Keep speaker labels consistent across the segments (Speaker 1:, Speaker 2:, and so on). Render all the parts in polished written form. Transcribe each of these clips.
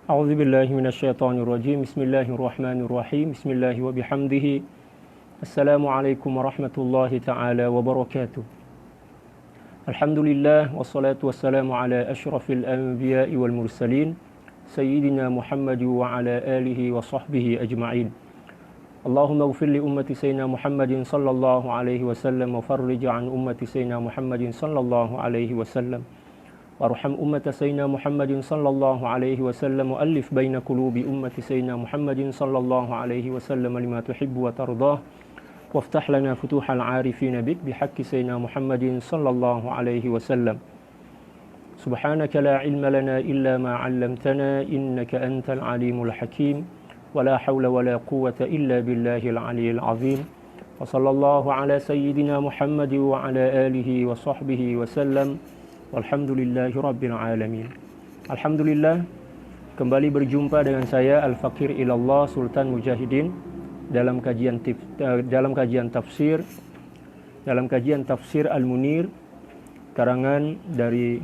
Speaker 1: أعوذ بالله من الشيطان الرجيم بسم الله الرحمن الرحيم بسم الله وبحمده السلام عليكم ورحمة الله تعالى وبركاته الحمد لله والصلاة والسلام على أشرف الأنبياء والمرسلين سيدنا محمد وعلى آله وصحبه أجمعين اللهم اغفر لأمة سيدنا محمد صلى الله عليه وسلم وفرج عن أمة سيدنا محمد صلى الله عليه وسلم وارحم أمة سيدنا محمد صلى الله عليه وسلم وألف بين قلوب أمة سيدنا محمد صلى الله عليه وسلم لما تحب وترضاه وافتح لنا فتوح العارفين بك بحق سيدنا محمد صلى الله عليه وسلم سبحانك لا علم لنا إلا ما علمتنا إنك أنت العليم الحكيم ولا حول ولا قوة إلا بالله العلي العظيم وصلى الله على سيدنا محمد وعلى آله وصحبه وسلم walhamdulillahi rabbil alamin. Alhamdulillah, kembali berjumpa dengan saya Al-Fakir Ilallah Sultan Mujahidin dalam kajian tafsir Al-Munir karangan dari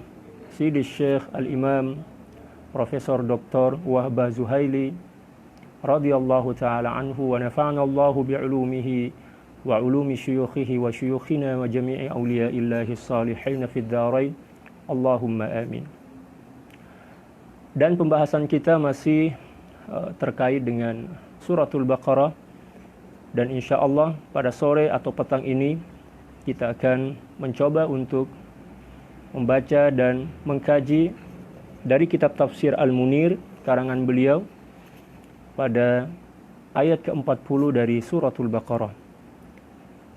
Speaker 1: Sidi Syekh Al-Imam Profesor Dr. Wahbah Zuhaili radhiyallahu taala anhu wa nafa'ana Allahu bi'ulumihi wa ulumi syuyukhihi wa syuyukhina wa jami'i awliya'illahi salihin fid dharain Allahumma amin. Dan pembahasan kita masih terkait dengan suratul Baqarah, dan insya Allah pada sore atau petang ini kita akan mencoba untuk membaca dan mengkaji dari kitab tafsir Al-Munir karangan beliau pada ayat ke-40 dari suratul Baqarah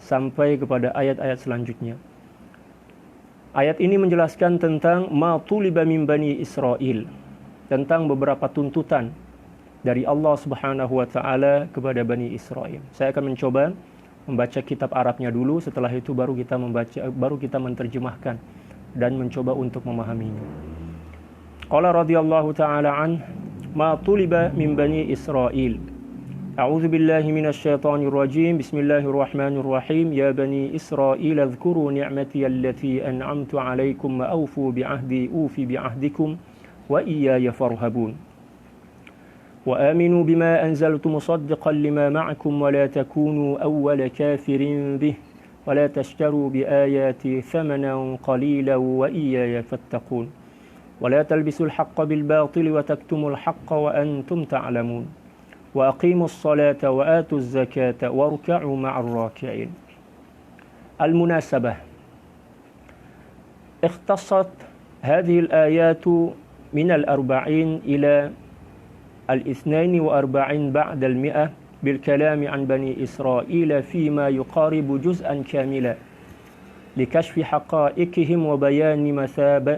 Speaker 1: sampai kepada ayat-ayat selanjutnya. Ayat ini menjelaskan tentang ma tuliba min bani Israel, tentang beberapa tuntutan dari Allah Subhanahu wa taala kepada Bani Israel. Saya akan mencoba membaca kitab Arabnya dulu, setelah itu baru kita menerjemahkan dan mencoba untuk memahaminya. Qala radhiyallahu taala an ma tuliba min bani Israel. أعوذ بالله من الشيطان الرجيم بسم الله الرحمن الرحيم يا بني إسرائيل اذكروا نعمتي التي أنعمت عليكم وأوفوا بعهدي أوف بعهدكم وإياي فارهبون وآمنوا بما أنزلت مصدقا لما معكم ولا تكونوا أول كافر به ولا تشتروا بآياتي ثمنا قليلا وإياي فاتقون ولا تلبسوا الحق بالباطل وتكتموا الحق وأنتم تعلمون وأقيموا الصلاة وآتوا الزكاة واركعوا مع الراكعين. المناسبة: اختصت هذه الآيات من 40 إلى 42 بعد 100 بالكلام عن بني إسرائيل فيما يقارب جزءا كاملا لكشف حقائقهم وبيان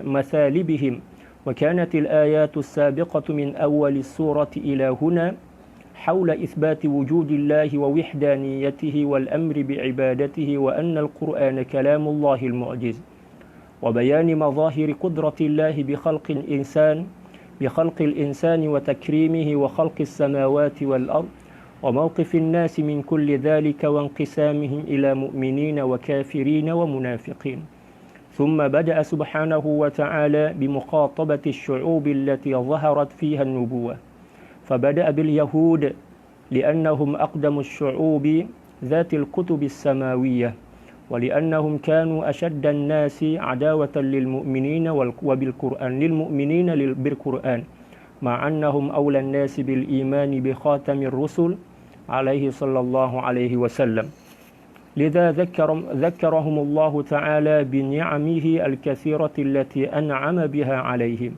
Speaker 1: مثالبهم، وكانت الآيات السابقة من أول السورة إلى هنا حول إثبات وجود الله ووحدانيته والأمر بعبادته وأن القرآن كلام الله المعجز، وبيان مظاهر قدرة الله بخلق الإنسان وتكريمه وخلق السماوات والأرض وموقف الناس من كل ذلك وانقسامهم إلى مؤمنين وكافرين ومنافقين. ثم بدأ سبحانه وتعالى بمخاطبة الشعوب التي ظهرت فيها النبوة، فبدأ باليهود لأنهم أقدم الشعوب ذات الكتب السماوية، ولأنهم كانوا أشد الناس عداوة للمؤمنين بالقرآن، مع أنهم أولى الناس بالإيمان بخاتم الرسل عليه صلى الله عليه وسلم. لذا ذكرهم الله تعالى بنعمه الكثيرة التي أنعم بها عليهم،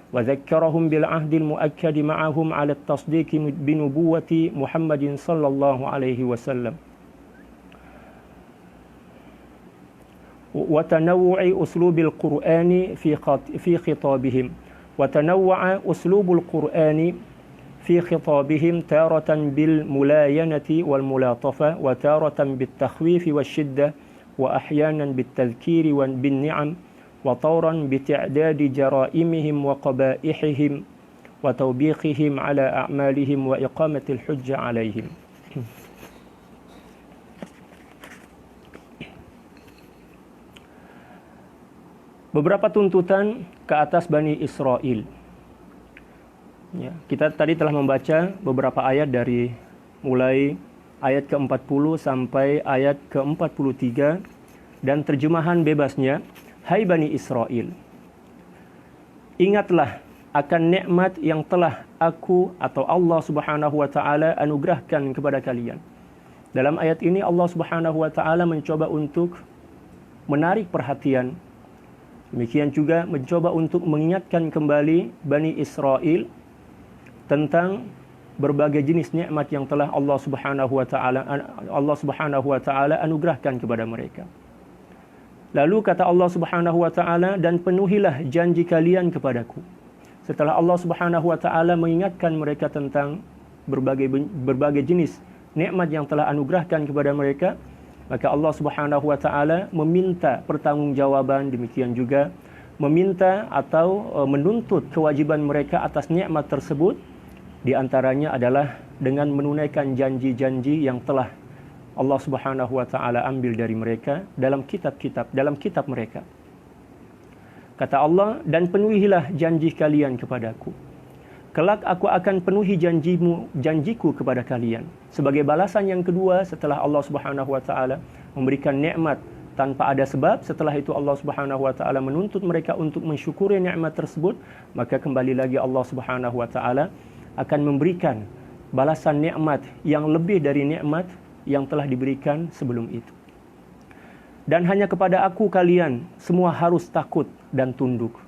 Speaker 1: وذكرهم بالعهد المؤكد معهم على التصديق بنبوة محمد صلى الله عليه وسلم، وتنوع أسلوب القرآن في خطابهم، وتنوع أسلوب القرآن في خطابهم تارة بالملاينة والملاطفة، وتارة بالتخويف والشدة، وأحيانا بالتذكير بالنعم، وطورا بتعداد جرائمهم وقبائحهم وتوبيخهم على أعمالهم وإقامة الحجة عليهم. Beberapa tuntutan ke atas Bani Israel. Ya, kita tadi telah membaca beberapa ayat dari mulai ayat ke-40 sampai ayat ke-43 dan terjemahan bebasnya, "Hai Bani Israel, ingatlah akan nikmat yang telah aku atau Allah Subhanahu wa taala anugerahkan kepada kalian." Dalam ayat ini Allah Subhanahu wa taala mencoba untuk menarik perhatian, demikian juga mencoba untuk mengingatkan kembali Bani Israel tentang berbagai jenis nikmat yang telah Allah Subhanahu wa taala anugerahkan kepada mereka. Lalu kata Allah Subhanahu wa taala, "Dan penuhilah janji kalian kepadaku." Setelah Allah Subhanahu wa taala mengingatkan mereka tentang berbagai jenis nikmat yang telah anugerahkan kepada mereka, maka Allah Subhanahu wa taala meminta pertanggungjawaban, demikian juga meminta atau menuntut kewajiban mereka atas nikmat tersebut. Di antaranya adalah dengan menunaikan janji-janji yang telah Allah Subhanahu wa taala ambil dari mereka dalam kitab mereka. Kata Allah, "Dan penuhilah janji kalian kepadaku. Kelak aku akan penuhi janjiku kepada kalian." Sebagai balasan yang kedua setelah Allah Subhanahu wa taala memberikan nikmat tanpa ada sebab, setelah itu Allah Subhanahu wa taala menuntut mereka untuk mensyukuri nikmat tersebut, maka kembali lagi Allah Subhanahu wa taala akan memberikan balasan nikmat yang lebih dari nikmat yang telah diberikan sebelum itu. "Dan hanya kepada aku kalian semua harus takut dan tunduk."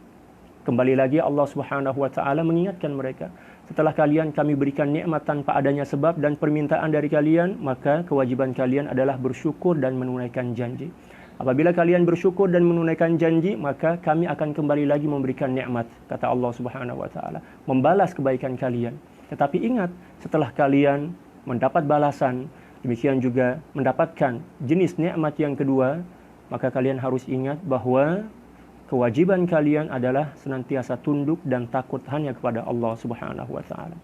Speaker 1: Kembali lagi Allah Subhanahu wa taala mengingatkan mereka, setelah kami berikan nikmat tanpa adanya sebab dan permintaan dari kalian, maka kewajiban kalian adalah bersyukur dan menunaikan janji. Apabila kalian bersyukur dan menunaikan janji, maka kami akan kembali lagi memberikan nikmat, kata Allah Subhanahu wa taala, membalas kebaikan kalian. Tetapi ingat, setelah kalian mendapat balasan, demikian juga mendapatkan jenis nikmat yang kedua, maka kalian harus ingat bahwa kewajiban kalian adalah senantiasa tunduk dan takut hanya kepada Allah Subhanahu wa taala.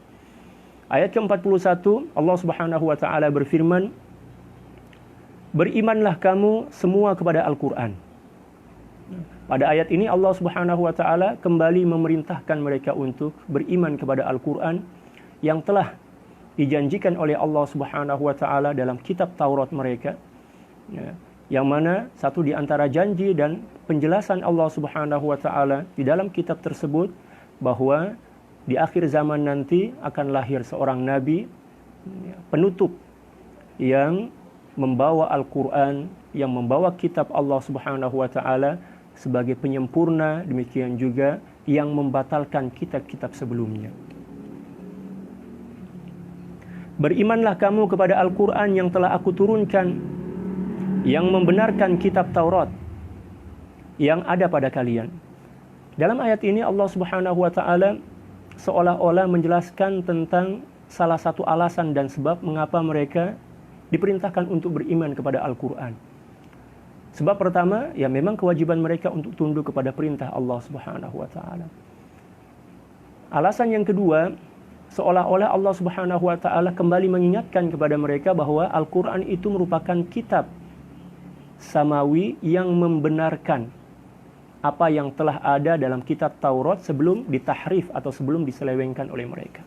Speaker 1: Ayat ke-41, Allah Subhanahu wa taala berfirman, "Berimanlah kamu semua kepada Al-Qur'an." Pada ayat ini Allah Subhanahu wa taala kembali memerintahkan mereka untuk beriman kepada Al-Qur'an yang telah dijanjikan oleh Allah Subhanahu wa taala dalam kitab Taurat mereka. Yang mana satu di antara janji dan penjelasan Allah Subhanahu wa taala di dalam kitab tersebut bahwa di akhir zaman nanti akan lahir seorang nabi penutup yang membawa Al-Qur'an, yang membawa kitab Allah Subhanahu wa taala sebagai penyempurna, demikian juga yang membatalkan kitab-kitab sebelumnya. "Berimanlah kamu kepada Al-Qur'an yang telah aku turunkan, yang membenarkan kitab Taurat yang ada pada kalian." Dalam ayat ini Allah Subhanahu wa taala seolah-olah menjelaskan tentang salah satu alasan dan sebab mengapa mereka diperintahkan untuk beriman kepada Al-Qur'an. Sebab pertama, ya memang kewajiban mereka untuk tunduk kepada perintah Allah Subhanahu wa taala. Alasan yang kedua, seolah-olah Allah Subhanahu wa taala kembali mengingatkan kepada mereka bahwa Al-Qur'an itu merupakan kitab samawi yang membenarkan apa yang telah ada dalam kitab Taurat sebelum ditahrif atau sebelum diselewengkan oleh mereka.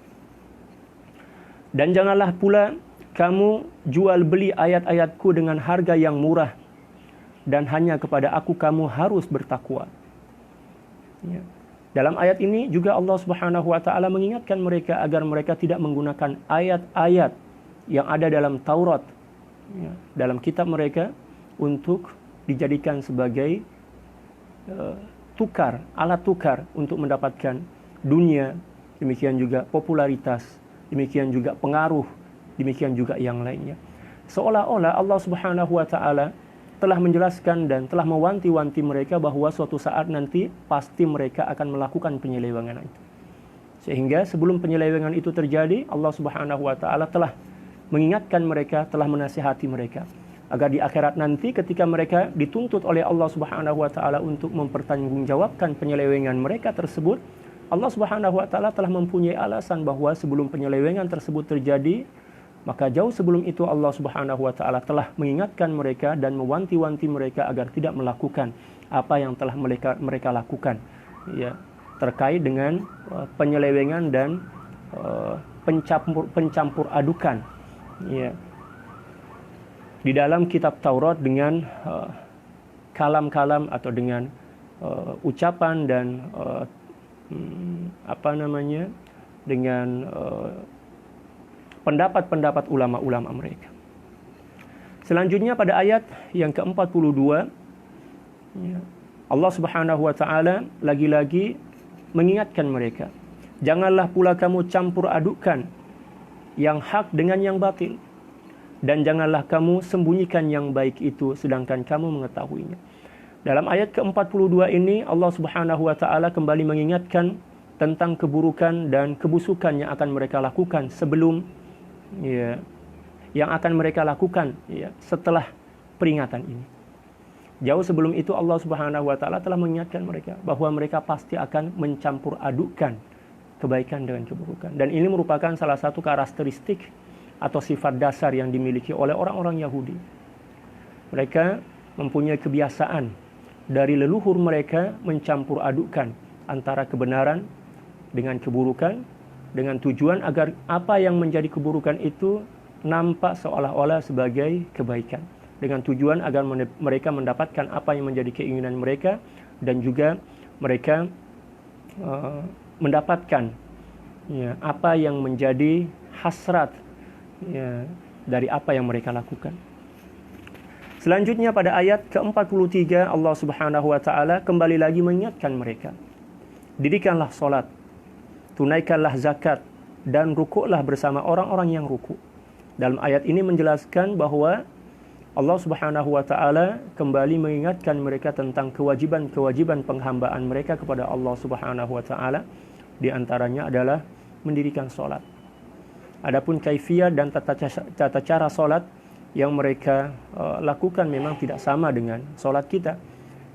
Speaker 1: "Dan janganlah pula kamu jual beli ayat-ayatku dengan harga yang murah, dan hanya kepada aku kamu harus bertakwa." Ya. Dalam ayat ini juga Allah Subhanahu wa taala mengingatkan mereka agar mereka tidak menggunakan ayat-ayat yang ada dalam Taurat, ya, dalam kitab mereka untuk dijadikan sebagai alat tukar untuk mendapatkan dunia, demikian juga popularitas, demikian juga pengaruh, demikian juga yang lainnya. Seolah-olah Allah Subhanahu wa taala telah menjelaskan dan telah mewanti-wanti mereka bahwa suatu saat nanti pasti mereka akan melakukan penyelewengan itu. Sehingga sebelum penyelewengan itu terjadi, Allah Subhanahu wa taala telah mengingatkan mereka, telah menasihati mereka agar di akhirat nanti ketika mereka dituntut oleh Allah Subhanahu wa taala untuk mempertanggungjawabkan penyelewengan mereka tersebut, Allah Subhanahu wa taala telah mempunyai alasan bahwa sebelum penyelewengan tersebut terjadi, maka jauh sebelum itu Allah Subhanahu wa taala telah mengingatkan mereka dan mewanti-wanti mereka agar tidak melakukan apa yang telah mereka lakukan, ya, terkait dengan penyelewengan dan pencampur adukan, ya, di dalam kitab Taurat dengan kalam-kalam atau dengan ucapan dan dengan pendapat-pendapat ulama-ulama mereka. Selanjutnya pada ayat yang ke-42, ya, Allah Subhanahu wa taala lagi-lagi mengingatkan mereka, janganlah pula kamu campur adukkan yang hak dengan yang batil, dan janganlah kamu sembunyikan yang baik itu sedangkan kamu mengetahuinya. Dalam ayat ke-42 ini Allah Subhanahu wa taala kembali mengingatkan tentang keburukan dan kebusukan yang akan mereka lakukan sebelum, ya, yang akan mereka lakukan, ya, setelah peringatan ini. Jauh sebelum itu Allah Subhanahu wa taala telah mengingatkan mereka bahwa mereka pasti akan mencampur adukkan kebaikan dengan keburukan. Dan ini merupakan salah satu karakteristik atau sifat dasar yang dimiliki oleh orang-orang Yahudi. Mereka mempunyai kebiasaan dari leluhur mereka mencampur adukkan antara kebenaran dengan keburukan, dengan tujuan agar apa yang menjadi keburukan itu nampak seolah-olah sebagai kebaikan, dengan tujuan agar mereka mendapatkan apa yang menjadi keinginan mereka, dan juga mereka mendapatkan, ya, apa yang menjadi hasrat, ya, dari apa yang mereka lakukan. Selanjutnya pada ayat ke-43 Allah Subhanahu wa taala kembali lagi mengingatkan mereka, dirikanlah solat, tunaikanlah zakat, dan rukuklah bersama orang-orang yang rukuk. Dalam ayat ini menjelaskan bahwa Allah Subhanahu wa taala kembali mengingatkan mereka tentang kewajiban-kewajiban penghambaan mereka kepada Allah Subhanahu wa taala. Di antaranya adalah mendirikan salat. Adapun kaifiyah dan tata cara salat yang mereka lakukan memang tidak sama dengan salat kita.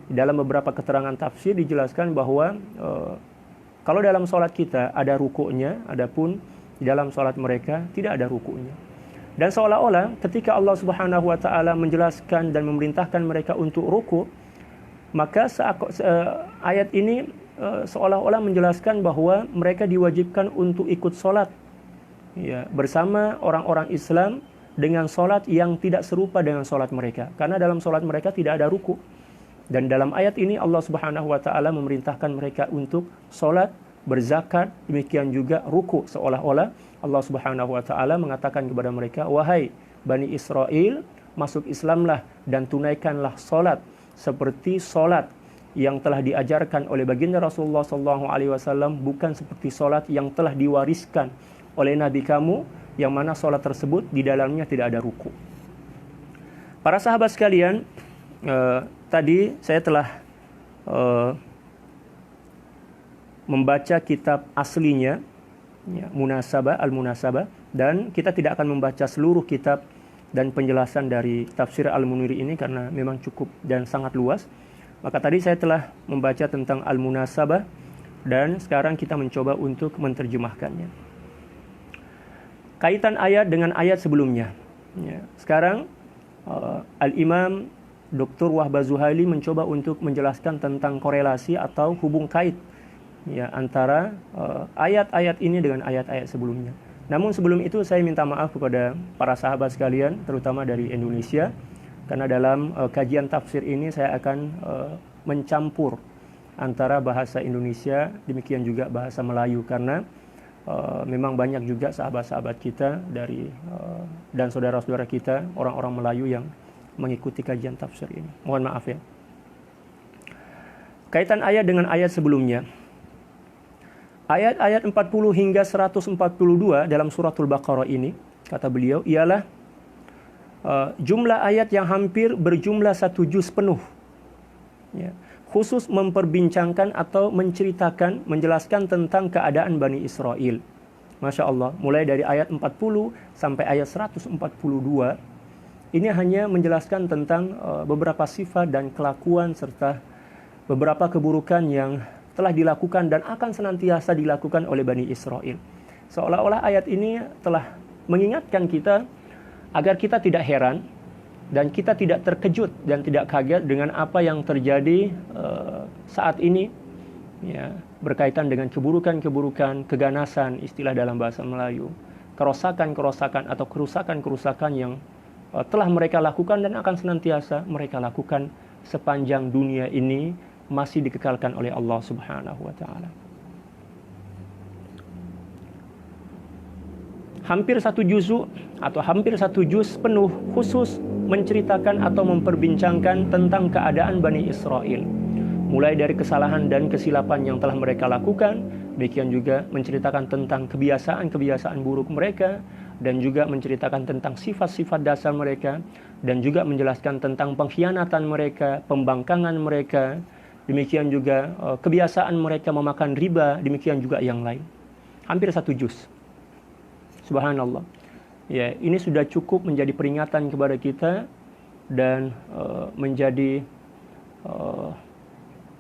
Speaker 1: Dalam beberapa keterangan tafsir dijelaskan bahwa kalau dalam salat kita ada rukuknya, adapun di dalam salat mereka tidak ada rukuknya. Dan seolah-olah ketika Allah Subhanahu wa taala menjelaskan dan memerintahkan mereka untuk ruku', maka ayat ini seolah-olah menjelaskan bahwa mereka diwajibkan untuk ikut salat, ya, bersama orang-orang Islam dengan salat yang tidak serupa dengan salat mereka, karena dalam salat mereka tidak ada ruku'. Dan dalam ayat ini Allah Subhanahu wa taala memerintahkan mereka untuk salat, berzakat, demikian juga ruku', seolah-olah Allah Subhanahu wa taala mengatakan kepada mereka, wahai Bani Israel, masuk Islamlah dan tunaikanlah salat seperti salat yang telah diajarkan oleh baginda Rasulullah SAW, bukan seperti salat yang telah diwariskan oleh Nabi kamu, yang mana salat tersebut di dalamnya tidak ada ruku'. Para sahabat sekalian, tadi saya telah membaca kitab aslinya, ya, Al-Munasabah, dan kita tidak akan membaca seluruh kitab dan penjelasan dari tafsir Al-Muniri ini karena memang cukup dan sangat luas. Maka tadi saya telah membaca tentang Al-Munasabah dan sekarang kita mencoba untuk menerjemahkannya. Kaitan ayat dengan ayat sebelumnya. Ya, sekarang Al-Imam Dr. Wahbah Zuhaili mencoba untuk menjelaskan tentang korelasi atau hubung kait, ya, antara ayat-ayat ini dengan ayat-ayat sebelumnya. Namun sebelum itu saya minta maaf kepada para sahabat sekalian, terutama dari Indonesia, karena dalam kajian tafsir ini saya akan mencampur antara bahasa Indonesia demikian juga bahasa Melayu, karena memang banyak juga sahabat-sahabat kita dari dan saudara-saudara kita orang-orang Melayu yang mengikuti kajian tafsir ini. Mohon maaf ya. Kaitan ayat dengan ayat sebelumnya. Ayat-ayat 40 hingga 142 dalam suratul Baqarah ini, kata beliau, ialah jumlah ayat yang hampir berjumlah 1 juz penuh, ya, khusus memperbincangkan atau menceritakan, menjelaskan tentang keadaan Bani Israel. Masya Allah, mulai dari ayat 40 sampai ayat 142, ini hanya menjelaskan tentang beberapa sifat dan kelakuan serta beberapa keburukan yang telah dilakukan dan akan senantiasa dilakukan oleh Bani Israel. Seolah-olah ayat ini telah mengingatkan kita agar kita tidak heran dan kita tidak terkejut dan tidak kaget dengan apa yang terjadi saat ini, ya, berkaitan dengan keburukan-keburukan, keganasan, istilah dalam bahasa Melayu, kerosakan-kerosakan atau kerusakan-kerusakan yang telah mereka lakukan dan akan senantiasa mereka lakukan sepanjang dunia ini masih dikekalkan oleh Allah Subhanahu wa taala. Hampir satu juz penuh khusus menceritakan atau memperbincangkan tentang keadaan Bani Israel. Mulai dari kesalahan dan kesilapan yang telah mereka lakukan, demikian juga menceritakan tentang kebiasaan-kebiasaan buruk mereka, dan juga menceritakan tentang sifat-sifat dasar mereka, dan juga menjelaskan tentang pengkhianatan mereka, pembangkangan mereka, demikian juga kebiasaan mereka memakan riba, demikian juga yang lain. Hampir satu juz. Subhanallah. Ya, ini sudah cukup menjadi peringatan kepada kita dan menjadi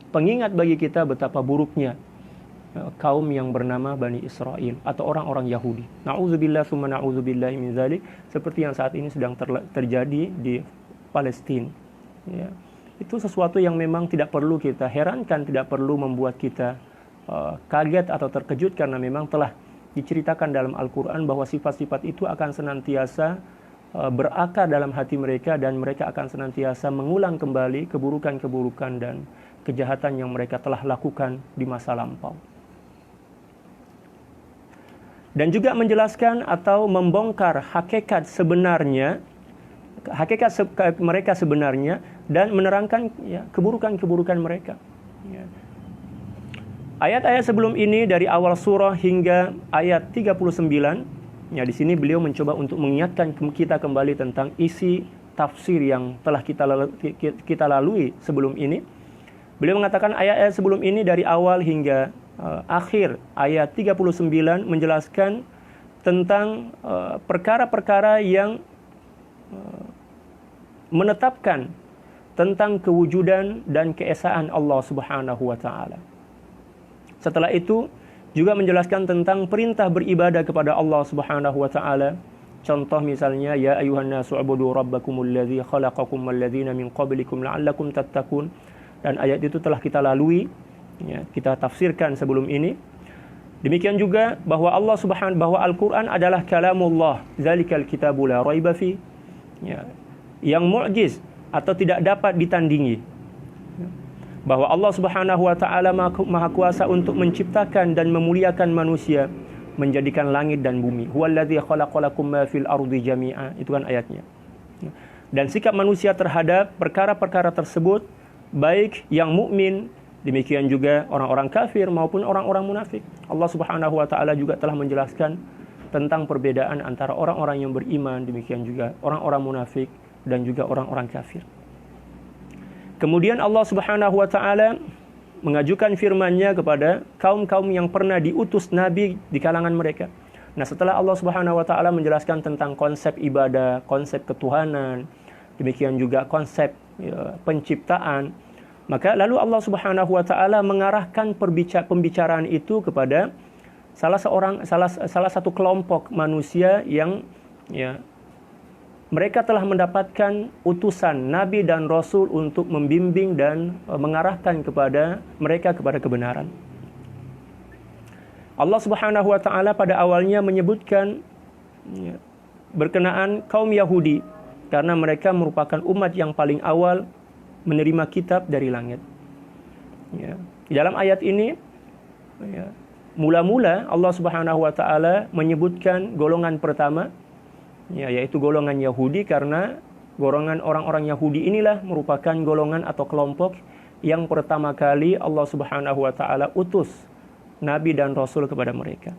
Speaker 1: pengingat bagi kita betapa buruknya kaum yang bernama Bani Israel atau orang-orang Yahudi. Na'udzubillah tsumma na'udzubillahi min dzalik, seperti yang saat ini sedang terjadi di Palestina. Ya. Itu sesuatu yang memang tidak perlu kita herankan, tidak perlu membuat kita kaget atau terkejut, karena memang telah diceritakan dalam Al-Quran bahwa sifat-sifat itu akan senantiasa berakar dalam hati mereka, dan mereka akan senantiasa mengulang kembali keburukan-keburukan dan kejahatan yang mereka telah lakukan di masa lampau. Dan juga menjelaskan atau membongkar hakikat sebenarnya, hakikat mereka sebenarnya, dan menerangkan ya, keburukan-keburukan mereka. Ya. Ayat-ayat sebelum ini dari awal surah hingga ayat 39, ya, di sini beliau mencoba untuk mengingatkan kita kembali tentang isi tafsir yang telah kita lalui sebelum ini. Beliau mengatakan ayat-ayat sebelum ini dari awal hingga akhir ayat 39 menjelaskan tentang perkara-perkara yang menetapkan tentang kewujudan dan keesaan Allah Subhanahu wa taala. Setelah itu juga menjelaskan tentang perintah beribadah kepada Allah Subhanahu wa taala. Contoh misalnya, ya ayuhan nasu ubudu rabbakumul ladzi khalaqakum wal ladzina min qablikum la'allakum tattaqun. Dan ayat itu telah kita lalui, ya, kita tafsirkan sebelum ini. Demikian juga bahwa bahwa Al-Qur'an adalah kalamullah, zalikal kitabu la raiba fi, ya, yang mu'jiz atau tidak dapat ditandingi. Bahwa Allah Subhanahu wa taala Maha Kuasa untuk menciptakan dan memuliakan manusia, menjadikan langit dan bumi. Huwallazi khalaqalakum ma fil ardi jami'a. Itu kan ayatnya. Dan sikap manusia terhadap perkara-perkara tersebut, baik yang mukmin, demikian juga orang-orang kafir maupun orang-orang munafik. Allah Subhanahu wa taala juga telah menjelaskan tentang perbedaan antara orang-orang yang beriman, demikian juga orang-orang munafik dan juga orang-orang kafir. Kemudian Allah Subhanahu wa taala mengajukan firman-Nya kepada kaum-kaum yang pernah diutus nabi di kalangan mereka. Nah, setelah Allah Subhanahu wa taala menjelaskan tentang konsep ibadah, konsep ketuhanan, demikian juga konsep penciptaan, maka lalu Allah Subhanahu wa taala mengarahkan pembicaraan itu kepada salah satu kelompok manusia yang ya, mereka telah mendapatkan utusan Nabi dan Rasul untuk membimbing dan mengarahkan kepada mereka kepada kebenaran. Allah Subhanahu wa taala pada awalnya menyebutkan ya, berkenaan kaum Yahudi, karena mereka merupakan umat yang paling awal menerima kitab dari langit. Ya. Di dalam ayat ini, ya, mula-mula Allah Subhanahu wa taala menyebutkan golongan pertama, ya, yaitu golongan Yahudi, karena golongan orang-orang Yahudi inilah merupakan golongan atau kelompok yang pertama kali Allah Subhanahu wa taala utus Nabi dan Rasul kepada mereka.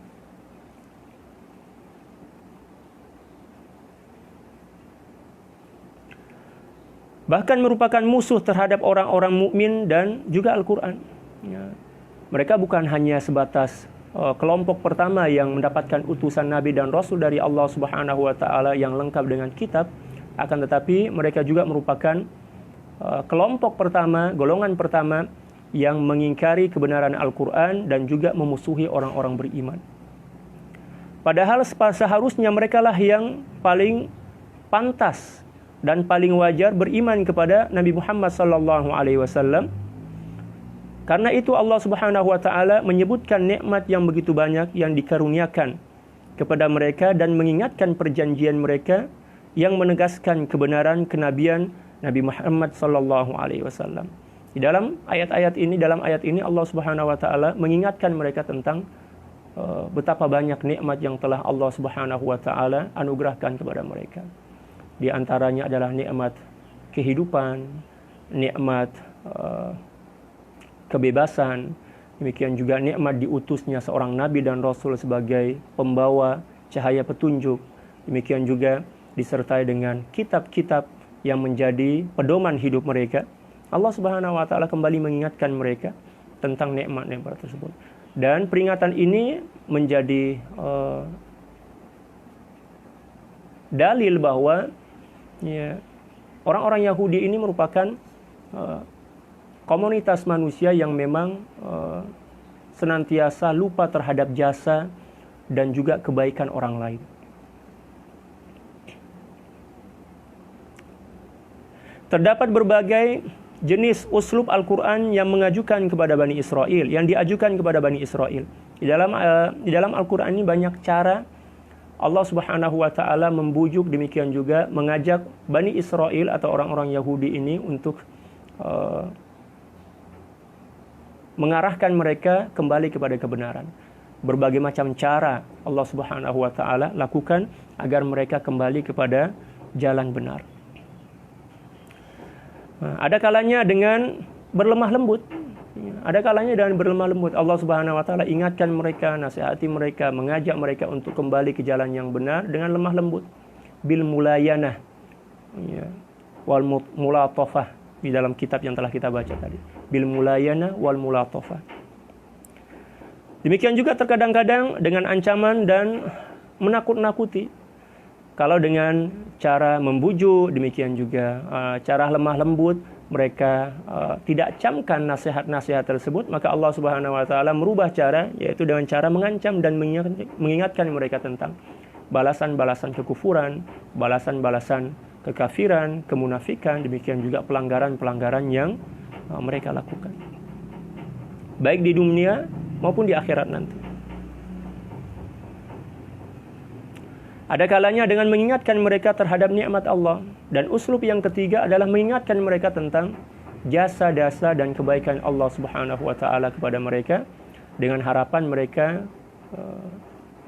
Speaker 1: Bahkan merupakan musuh terhadap orang-orang mukmin dan juga Al-Quran. Ya. Mereka bukan hanya sebatas kelompok pertama yang mendapatkan utusan Nabi dan Rasul dari Allah Subhanahu wa taala yang lengkap dengan kitab, akan tetapi mereka juga merupakan kelompok pertama, golongan pertama yang mengingkari kebenaran Al-Quran dan juga memusuhi orang-orang beriman. Padahal seharusnya merekalah yang paling pantas dan paling wajar beriman kepada Nabi Muhammad sallallahu alaihi wasallam, Karena itu Allah Subhanahu wa taala menyebutkan nikmat yang begitu banyak yang dikaruniakan kepada mereka dan mengingatkan perjanjian mereka yang menegaskan kebenaran kenabian Nabi Muhammad sallallahu alaihi wasallam. Di dalam ayat ini Allah Subhanahu wa taala mengingatkan mereka tentang betapa banyak nikmat yang telah Allah Subhanahu wa taala anugerahkan kepada mereka. Di antaranya adalah nikmat kehidupan, nikmat kebebasan, demikian juga nikmat diutusnya seorang nabi dan rasul sebagai pembawa cahaya petunjuk, demikian juga disertai dengan kitab-kitab yang menjadi pedoman hidup mereka. Allah Subhanahu wa taala kembali mengingatkan mereka tentang nikmat-nikmat tersebut. Dan peringatan ini menjadi dalil bahwa orang-orang Yahudi ini merupakan komunitas manusia yang memang senantiasa lupa terhadap jasa dan juga kebaikan orang lain. Terdapat berbagai jenis uslub Al-Quran yang mengajukan kepada Bani Israel, yang diajukan kepada Bani Israel. Di dalam Al-Quran ini banyak cara Allah Subhanahu wa taala membujuk, demikian juga mengajak Bani Israel atau orang-orang Yahudi ini untuk mengarahkan mereka kembali kepada kebenaran. Berbagai macam cara Allah Subhanahu wa taala lakukan agar mereka kembali kepada jalan benar. Ada kalanya dengan berlemah lembut. Ada kalanya dengan berlemah lembut Allah Subhanahu wa taala ingatkan mereka, nasihati mereka, mengajak mereka untuk kembali ke jalan yang benar dengan lemah lembut. Bil mulayanah. Wal mulatafah di dalam kitab yang telah kita baca tadi. Bil mulayana wal mulatafah. Demikian juga terkadang-kadang dengan ancaman dan menakut-nakuti. Kalau dengan cara membujuk, demikian juga cara lemah lembut, mereka tidak camkan nasihat-nasihat tersebut, maka Allah Subhanahu wa taala merubah cara, yaitu dengan cara mengancam dan mengingatkan mereka tentang balasan-balasan kekufuran, balasan-balasan kekafiran, kemunafikan, demikian juga pelanggaran-pelanggaran yang mereka lakukan, baik di dunia maupun di akhirat nanti. Ada kalanya dengan mengingatkan mereka terhadap nikmat Allah. Dan uslub yang ketiga adalah mengingatkan mereka tentang jasa-jasa dan kebaikan Allah Subhanahu wa taala kepada mereka, dengan harapan mereka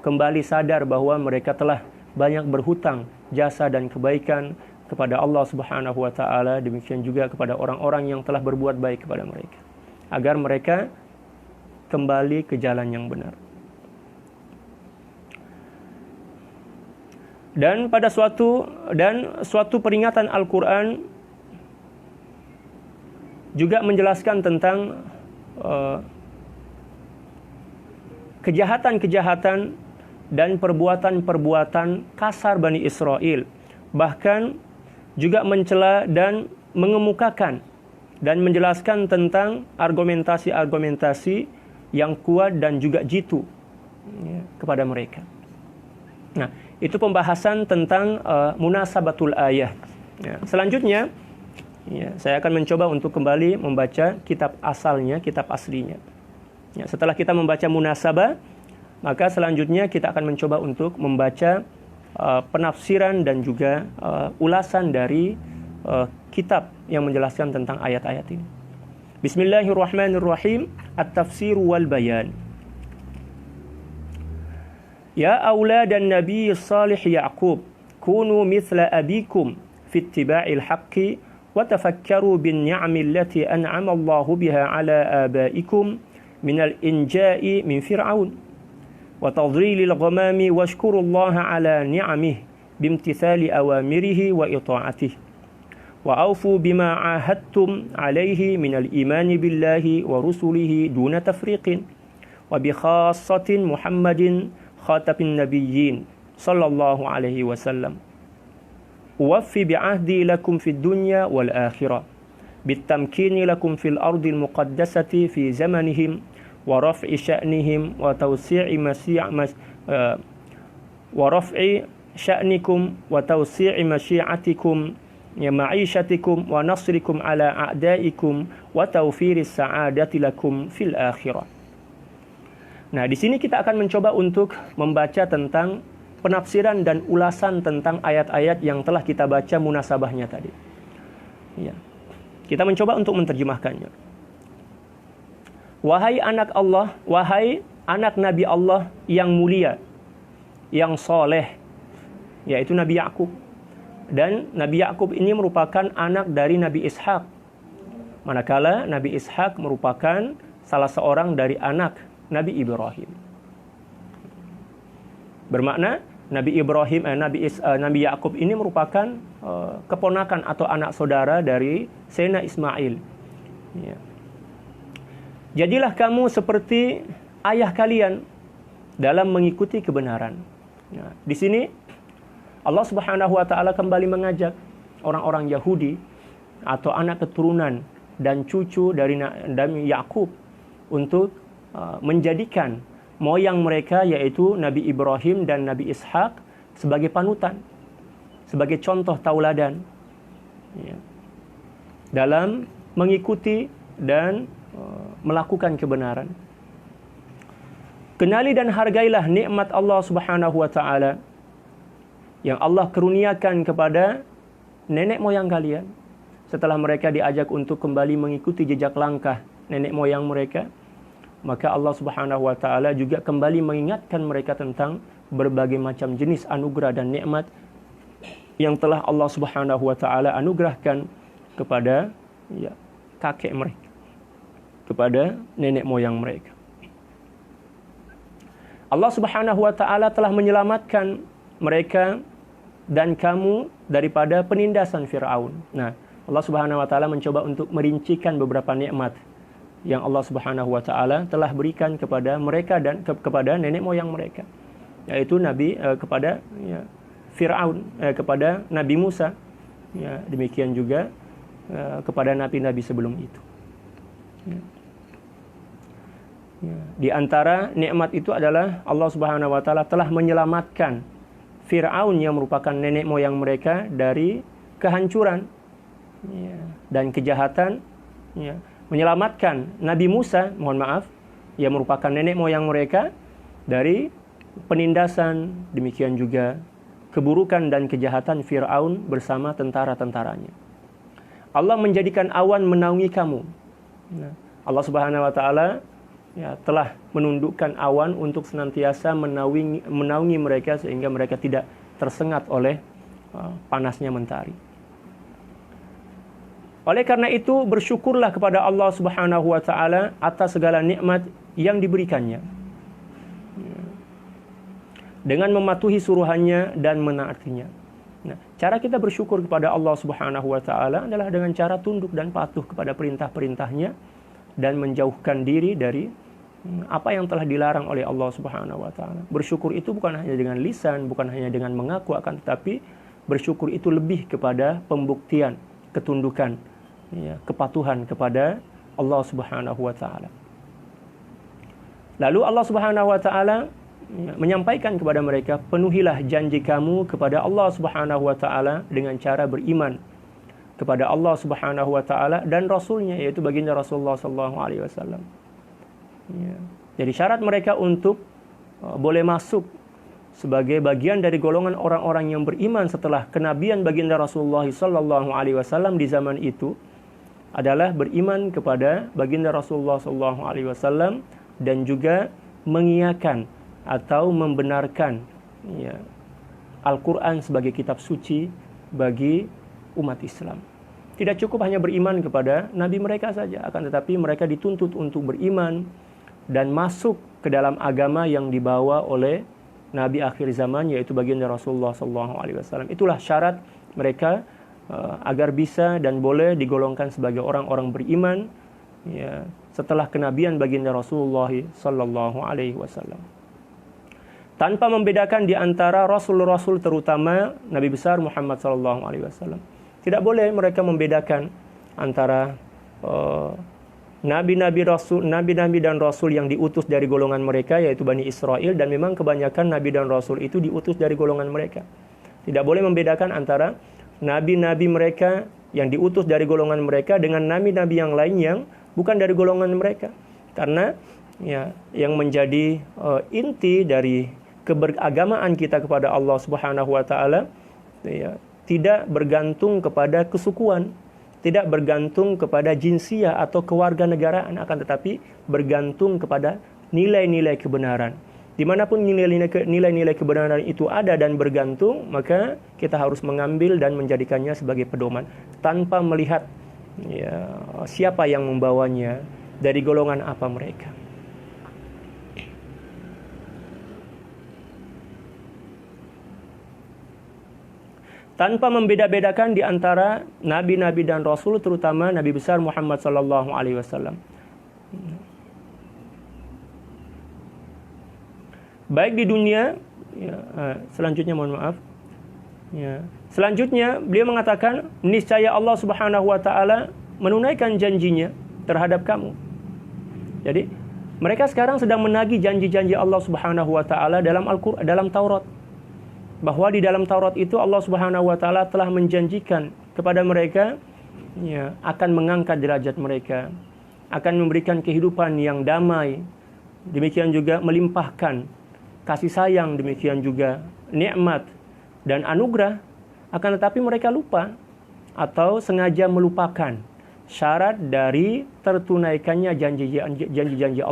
Speaker 1: kembali sadar bahwa mereka telah banyak berhutang jasa dan kebaikan kepada Allah Subhanahu wa taala, demikian juga kepada orang-orang yang telah berbuat baik kepada mereka, agar mereka kembali ke jalan yang benar. Dan pada suatu peringatan Al-Quran juga menjelaskan tentang kejahatan-kejahatan dan perbuatan-perbuatan kasar Bani Israel. Bahkan juga mencela dan mengemukakan dan menjelaskan tentang argumentasi-argumentasi yang kuat dan juga jitu kepada mereka. Nah, itu pembahasan tentang munasabatul ayah. Selanjutnya, saya akan mencoba untuk kembali membaca kitab asalnya, kitab aslinya. Setelah kita membaca munasabah, maka selanjutnya kita akan mencoba untuk membaca penafsiran dan juga ulasan dari kitab yang menjelaskan tentang ayat-ayat ini. Bismillahirrahmanirrahim. At-tafsir wal bayan. Ya auladan nabiy salih Ya'qub, kunu mithla abikum fi ittiba'il haqqi wa tafakkaru bin ni'ami allati an'ama Allahu biha ala abaikum min al-inja'i min fir'aun wa tadlilil ghamami washkuru Allah ala ni'amihi bimtithali awamirihi wa ita'atihi wa awfu bima 'ahadtum alayhi min al-imani billahi wa rusulihi duna tafriqin wa bi khassatin Muhammadin khatamin nabiyyin sallallahu alaihi wasallam. Uwaffi bi'ahdi lakum fid dunya wal akhirah bitamkini lakum fil ardil muqaddasati fi zamanihim wa raf'i sya'nihim wa tawsi'i wa raf'i sya'nikum wa tawsi'i masyi'atikum ya ma'isyatikum wa nasrikum ala a'daikum wa tawfiris sa'adati lakum fil akhirah. Nah, di sini kita akan mencoba untuk membaca tentang penafsiran dan ulasan tentang ayat-ayat yang telah kita baca munasabahnya tadi. Ya. Kita mencoba untuk menerjemahkannya. Wahai anak Allah, wahai anak Nabi Allah yang mulia, yang soleh, yaitu Nabi Yakub. Dan Nabi Yakub ini merupakan anak dari Nabi Ishak. Manakala Nabi Ishak merupakan salah seorang dari anak Nabi Ibrahim. Bermakna Nabi Yakub ini merupakan keponakan atau anak saudara dari Sayyidina Ismail. Ya. Jadilah kamu seperti ayah kalian dalam mengikuti kebenaran. Nah, di sini Allah Subhanahu wa taala kembali mengajak orang-orang Yahudi atau anak keturunan dan cucu dari Nabi Yakub untuk menjadikan moyang mereka yaitu Nabi Ibrahim dan Nabi Ishak sebagai panutan, sebagai contoh tauladan ya, dalam mengikuti dan melakukan kebenaran. Kenali dan hargailah nikmat Allah Subhanahu wa taala yang Allah keruniakan kepada nenek moyang kalian setelah mereka diajak untuk kembali mengikuti jejak langkah nenek moyang mereka. Maka Allah Subhanahu wa taala juga kembali mengingatkan mereka tentang berbagai macam jenis anugerah dan nikmat yang telah Allah Subhanahu wa taala anugerahkan kepada kakek mereka, kepada nenek moyang mereka. Allah Subhanahu wa taala telah menyelamatkan mereka dan kamu daripada penindasan Firaun. Nah, Allah Subhanahu wa taala mencoba untuk merincikan beberapa nikmat yang Allah Subhanahu wa taala telah berikan kepada mereka dan kepada nenek moyang mereka, yaitu kepada Firaun, kepada Nabi Musa, demikian juga kepada nabi-nabi sebelum itu. Di antara nikmat itu adalah Allah Subhanahu wa taala telah menyelamatkan Firaun yang merupakan nenek moyang mereka dari kehancuran dan kejahatan, menyelamatkan Nabi Musa, yang merupakan nenek moyang mereka dari penindasan, demikian juga keburukan dan kejahatan Firaun bersama tentara-tentaranya. Allah menjadikan awan menaungi kamu. Allah Subhanahu wa taala telah menundukkan awan untuk senantiasa menaungi mereka sehingga mereka tidak tersengat oleh panasnya mentari. Oleh karena itu, bersyukurlah kepada Allah Subhanahu wa taala atas segala nikmat yang diberikannya, dengan mematuhi suruhannya dan menaatinya. Nah, cara kita bersyukur kepada Allah Subhanahu wa taala adalah dengan cara tunduk dan patuh kepada perintah-perintahnya dan menjauhkan diri dari apa yang telah dilarang oleh Allah Subhanahu wa taala. Bersyukur itu bukan hanya dengan lisan, bukan hanya dengan mengaku, akan tetapi bersyukur itu lebih kepada pembuktian ketundukan, kepatuhan kepada Allah Subhanahu wa taala. Lalu Allah Subhanahu wa taala menyampaikan kepada mereka, penuhilah janji kamu kepada Allah Subhanahu wa taala dengan cara beriman kepada Allah Subhanahu wa taala dan rasulnya, yaitu baginda Rasulullah sallallahu alaihi wasallam. Jadi syarat mereka untuk boleh masuk sebagai bagian dari golongan orang-orang yang beriman setelah kenabian baginda Rasulullah sallallahu alaihi wasallam di zaman itu adalah beriman kepada baginda Rasulullah sallallahu alaihi wasallam dan juga mengiyakan atau membenarkan Al-Quran sebagai kitab suci bagi umat Islam. Tidak cukup hanya beriman kepada nabi mereka saja, akan tetapi mereka dituntut untuk beriman dan masuk ke dalam agama yang dibawa oleh nabi akhir zaman, yaitu baginda Rasulullah SAW. Itulah syarat mereka agar bisa dan boleh digolongkan sebagai orang-orang beriman setelah kenabian baginda Rasulullah SAW. Tanpa membedakan di antara rasul-rasul, terutama Nabi besar Muhammad SAW. Tidak boleh mereka membedakan antara nabi-nabi dan rasul yang diutus dari golongan mereka, yaitu Bani Israel, dan memang kebanyakan nabi dan rasul itu diutus dari golongan mereka. Tidak boleh membedakan antara nabi-nabi mereka yang diutus dari golongan mereka dengan nabi-nabi yang lain yang bukan dari golongan mereka. Karena ya, yang menjadi inti dari keberagamaan kita kepada Allah Subhanahu wa taala ya, tidak bergantung kepada kesukuan, tidak bergantung kepada jinsiyah atau kewarganegaraan, akan tetapi bergantung kepada nilai-nilai kebenaran. Dimanapun nilai-nilai kebenaran itu ada dan bergantung, maka kita harus mengambil dan menjadikannya sebagai pedoman tanpa melihat ya, siapa yang membawanya, dari golongan apa mereka. Tanpa membeda-bedakan di antara nabi-nabi dan rasul, terutama Nabi besar Muhammad sallallahu alaihi wasallam. Baik di dunia, ya, selanjutnya mohon maaf. Ya. Selanjutnya beliau mengatakan, niscaya Allah Subhanahu wa taala menunaikan janjinya terhadap kamu. Jadi, mereka sekarang sedang menagih janji-janji Allah Subhanahu wa taala dalam Al-Qur'an, dalam Taurat. Bahwa di dalam Taurat itu Allah Subhanahu wa taala telah menjanjikan kepada mereka ya, akan mengangkat derajat mereka, akan memberikan kehidupan yang damai, demikian juga melimpahkan kasih sayang, demikian juga nikmat dan anugerah. Akan tetapi mereka lupa atau sengaja melupakan syarat dari tertunaikannya janji-janji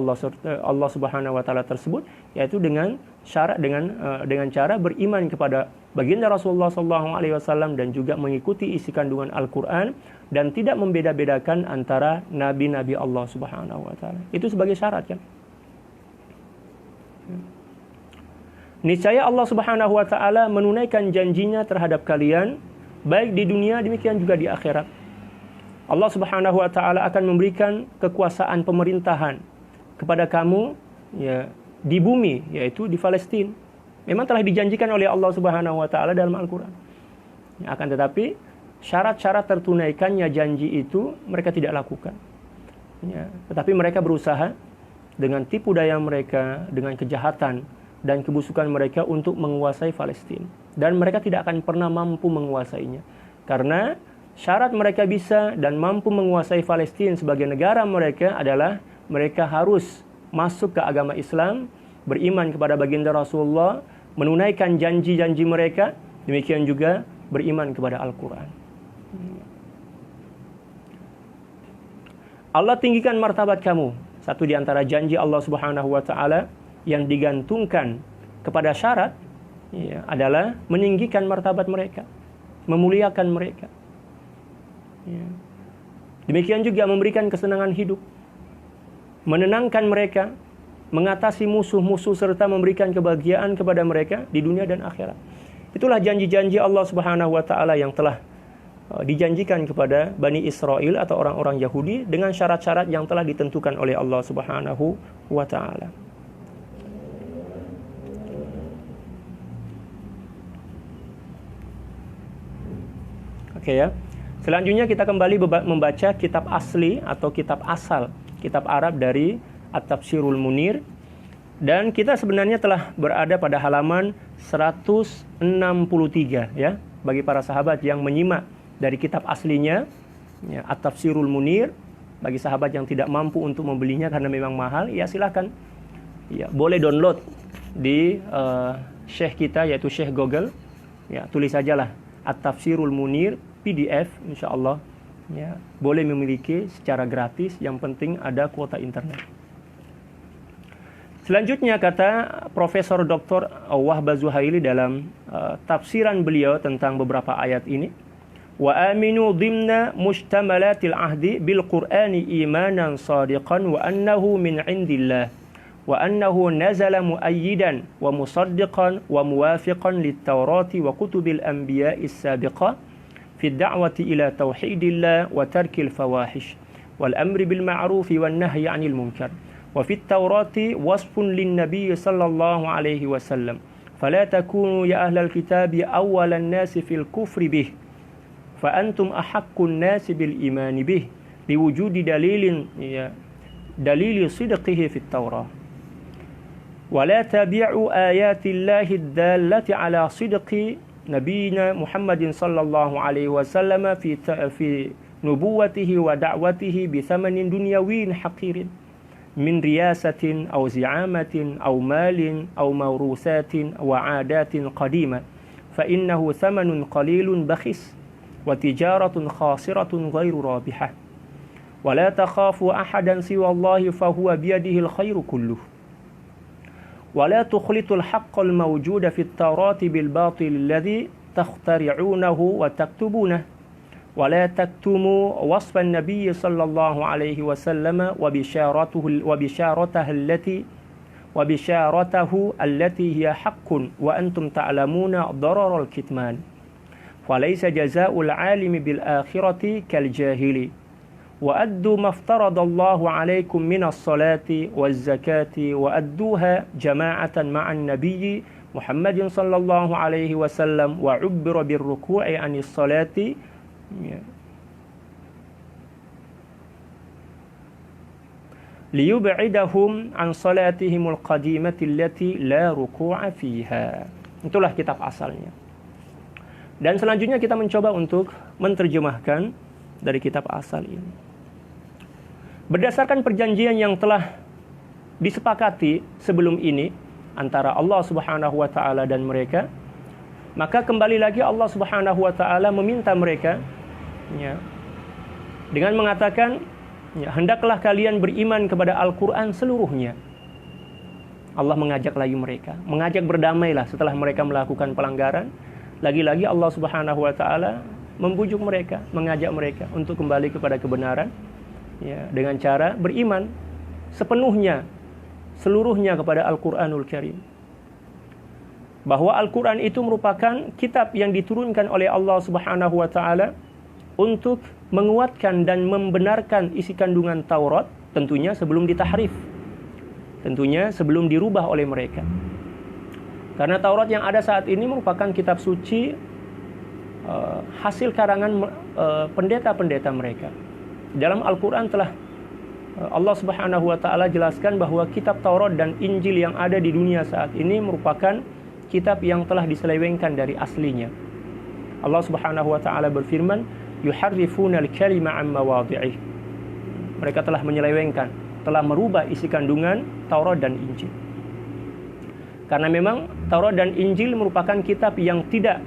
Speaker 1: Allah Subhanahu wa taala tersebut, yaitu dengan syarat dengan cara beriman kepada baginda Rasulullah sallallahu alaihi wasallam dan juga mengikuti isi kandungan Al-Qur'an dan tidak membeda-bedakan antara nabi-nabi Allah Subhanahu wa taala. Itu sebagai syarat kan. Niscaya Allah Subhanahu wa taala menunaikan janjinya terhadap kalian baik di dunia demikian juga di akhirat. Allah Subhanahu wa taala akan memberikan kekuasaan pemerintahan kepada kamu ya, di bumi, yaitu di Palestina. Memang telah dijanjikan oleh Allah Subhanahu wa taala dalam Al-Qur'an. Ya, akan tetapi syarat-syarat tertunaikannya janji itu mereka tidak lakukan. Ya, tetapi mereka berusaha dengan tipu daya mereka, dengan kejahatan dan kebusukan mereka untuk menguasai Palestina. Dan mereka tidak akan pernah mampu menguasainya. Karena syarat mereka bisa dan mampu menguasai Palestina sebagai negara mereka adalah mereka harus masuk ke agama Islam, beriman kepada baginda Rasulullah, menunaikan janji-janji mereka, demikian juga beriman kepada Al-Quran. Allah tinggikan martabat kamu. Satu di antara janji Allah Subhanahu wa taala yang digantungkan kepada syarat ya, adalah meninggikan martabat mereka, memuliakan mereka. Ya. Demikian juga memberikan kesenangan hidup, menenangkan mereka, mengatasi musuh-musuh serta memberikan kebahagiaan kepada mereka di dunia dan akhirat. Itulah janji-janji Allah Subhanahu wa taala yang telah dijanjikan kepada Bani Israel atau orang-orang Yahudi dengan syarat-syarat yang telah ditentukan oleh Allah Subhanahu wa taala. Oke ya. Selanjutnya kita kembali membaca kitab asli atau kitab asal, kitab Arab dari At-Tafsirul Munir. Dan kita sebenarnya telah berada pada halaman 163 ya, bagi para sahabat yang menyimak dari kitab aslinya ya, At-Tafsirul Munir. Bagi sahabat yang tidak mampu untuk membelinya karena memang mahal, ya silakan ya, boleh download di Syekh kita yaitu Syekh Google ya, tulis sajalah At-Tafsirul Munir PDF, insyaallah ya, boleh memiliki secara gratis, yang penting ada kuota internet. Selanjutnya kata Profesor Dr. Wahbah Zuhaili dalam tafsiran beliau tentang beberapa ayat ini, wa aminu dhimna mustamalatil ahdi bil qur'ani imanan sadiqan wa annahu min indillah wa annahu nazala muayyidan wa musaddiqan wa muwafiqan lit taurati wa kutubil anbiya'is sabiqah في الدعوة إلى توحيد الله وترك الفواحش والأمر بالمعروف والنهي عن المنكر وفي التوراة وصف للنبي صلى الله عليه وسلم فلا تكونوا يا أهل الكتاب أول الناس في الكفر به فأنتم أحق الناس بالإيمان به لوجود دليل صدقه في التوراة ولا تبيعوا آيات الله الدالة على صدق nabiyina Muhammadin sallallahu alaihi wasallam fi nubuwatihi wa da'watihi bi thamanin dunyawin haqirin min riyasatin aw zi'amatin aw malin aw mawrusatin wa 'adatin qadimah fa innahu thamanun qalilun bakhis wa tijaratun khasiratun ghairu rabihah wa la takhafu ahadan siwa Allah fa huwa bi yadihi al-khairu kulluh wa la tukhlitul haqqal mawjuda fi at-taurati bil batil alladhi takhtari'unahu wa taktubunahu wa la taktumu wasfa an-nabiy sallallahu alaihi wasallam wa bisharatahu allati hiya haqqun wa antum ta'lamuna darar al-kitman falaysa jazaa'ul 'alimi bil akhirati kal jahili wa addu ma aftaradallahu 'alaykum minas salati waz zakati wa adduha jama'atan ma'an nabiy Muhammadin sallallahu alaihi wasallam wa 'ubbira bir ruku'i 'anis salati liyub'idahum an salatihimul qadimati allati la ruku'a fiha. Itulah kitab asalnya. Dan selanjutnya kita mencoba untuk menerjemahkan dari kitab asal ini. Berdasarkan perjanjian yang telah disepakati sebelum ini antara Allah Subhanahu wa taala dan mereka, maka kembali lagi Allah Subhanahu wa taala meminta mereka dengan mengatakan, hendaklah kalian beriman kepada Al-Quran seluruhnya. Allah mengajak lagi mereka, mengajak berdamailah setelah mereka melakukan pelanggaran. Lagi-lagi Allah Subhanahu wa taala membujuk mereka, mengajak mereka untuk kembali kepada kebenaran, dengan cara beriman sepenuhnya, seluruhnya kepada Al-Quranul Karim. Bahwa Al-Quran itu merupakan kitab yang diturunkan oleh Allah Subhanahu wa taala untuk menguatkan dan membenarkan isi kandungan Taurat, tentunya sebelum ditahrif, tentunya sebelum dirubah oleh mereka. Karena Taurat yang ada saat ini merupakan kitab suci hasil karangan pendeta-pendeta mereka. Dalam Al-Quran telah Allah Subhanahu wa taala jelaskan bahwa kitab Taurat dan Injil yang ada di dunia saat ini merupakan kitab yang telah diselewengkan dari aslinya. Allah Subhanahu wa taala berfirman, yuharrifuna al-kalima an mawadhi'ih. Mereka telah menyelewengkan, telah merubah isi kandungan Taurat dan Injil. Karena memang Taurat dan Injil merupakan kitab yang tidak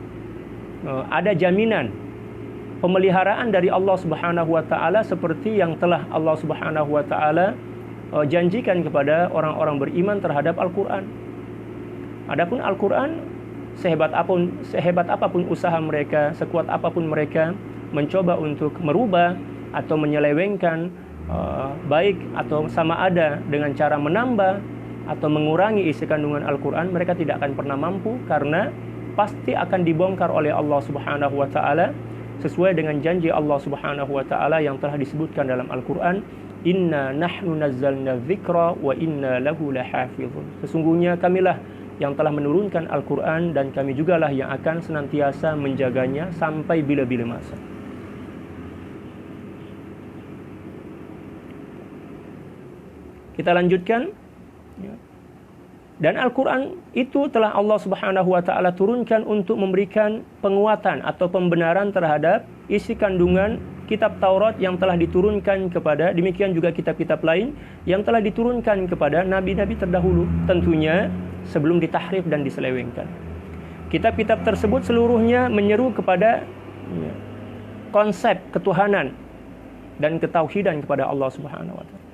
Speaker 1: ada jaminan pemeliharaan dari Allah Subhanahu wa taala seperti yang telah Allah Subhanahu wa taala janjikan kepada orang-orang beriman terhadap Al-Qur'an. Adapun Al-Qur'an, sehebat apapun usaha mereka, sekuat apapun mereka mencoba untuk merubah atau menyelewengkan, baik atau sama ada dengan cara menambah atau mengurangi isi kandungan Al-Quran, mereka tidak akan pernah mampu, karena pasti akan dibongkar oleh Allah Subhanahu wa taala sesuai dengan janji Allah Subhanahu wa taala yang telah disebutkan dalam Al-Quran, inna nahnu nazzalna dzikra wa inna lahu lahafizun. Sesungguhnya kamilah yang telah menurunkan Al-Quran dan kami jugalah yang akan senantiasa menjaganya sampai bila-bila masa. Kita lanjutkan. Dan Al-Quran itu telah Allah Subhanahu wa taala turunkan untuk memberikan penguatan atau pembenaran terhadap isi kandungan kitab Taurat yang telah diturunkan kepada, demikian juga kitab-kitab lain yang telah diturunkan kepada nabi-nabi terdahulu, tentunya sebelum ditahrif dan diselewengkan. Kitab-kitab tersebut seluruhnya menyeru kepada konsep ketuhanan dan ketauhidan kepada Allah Subhanahu wa taala.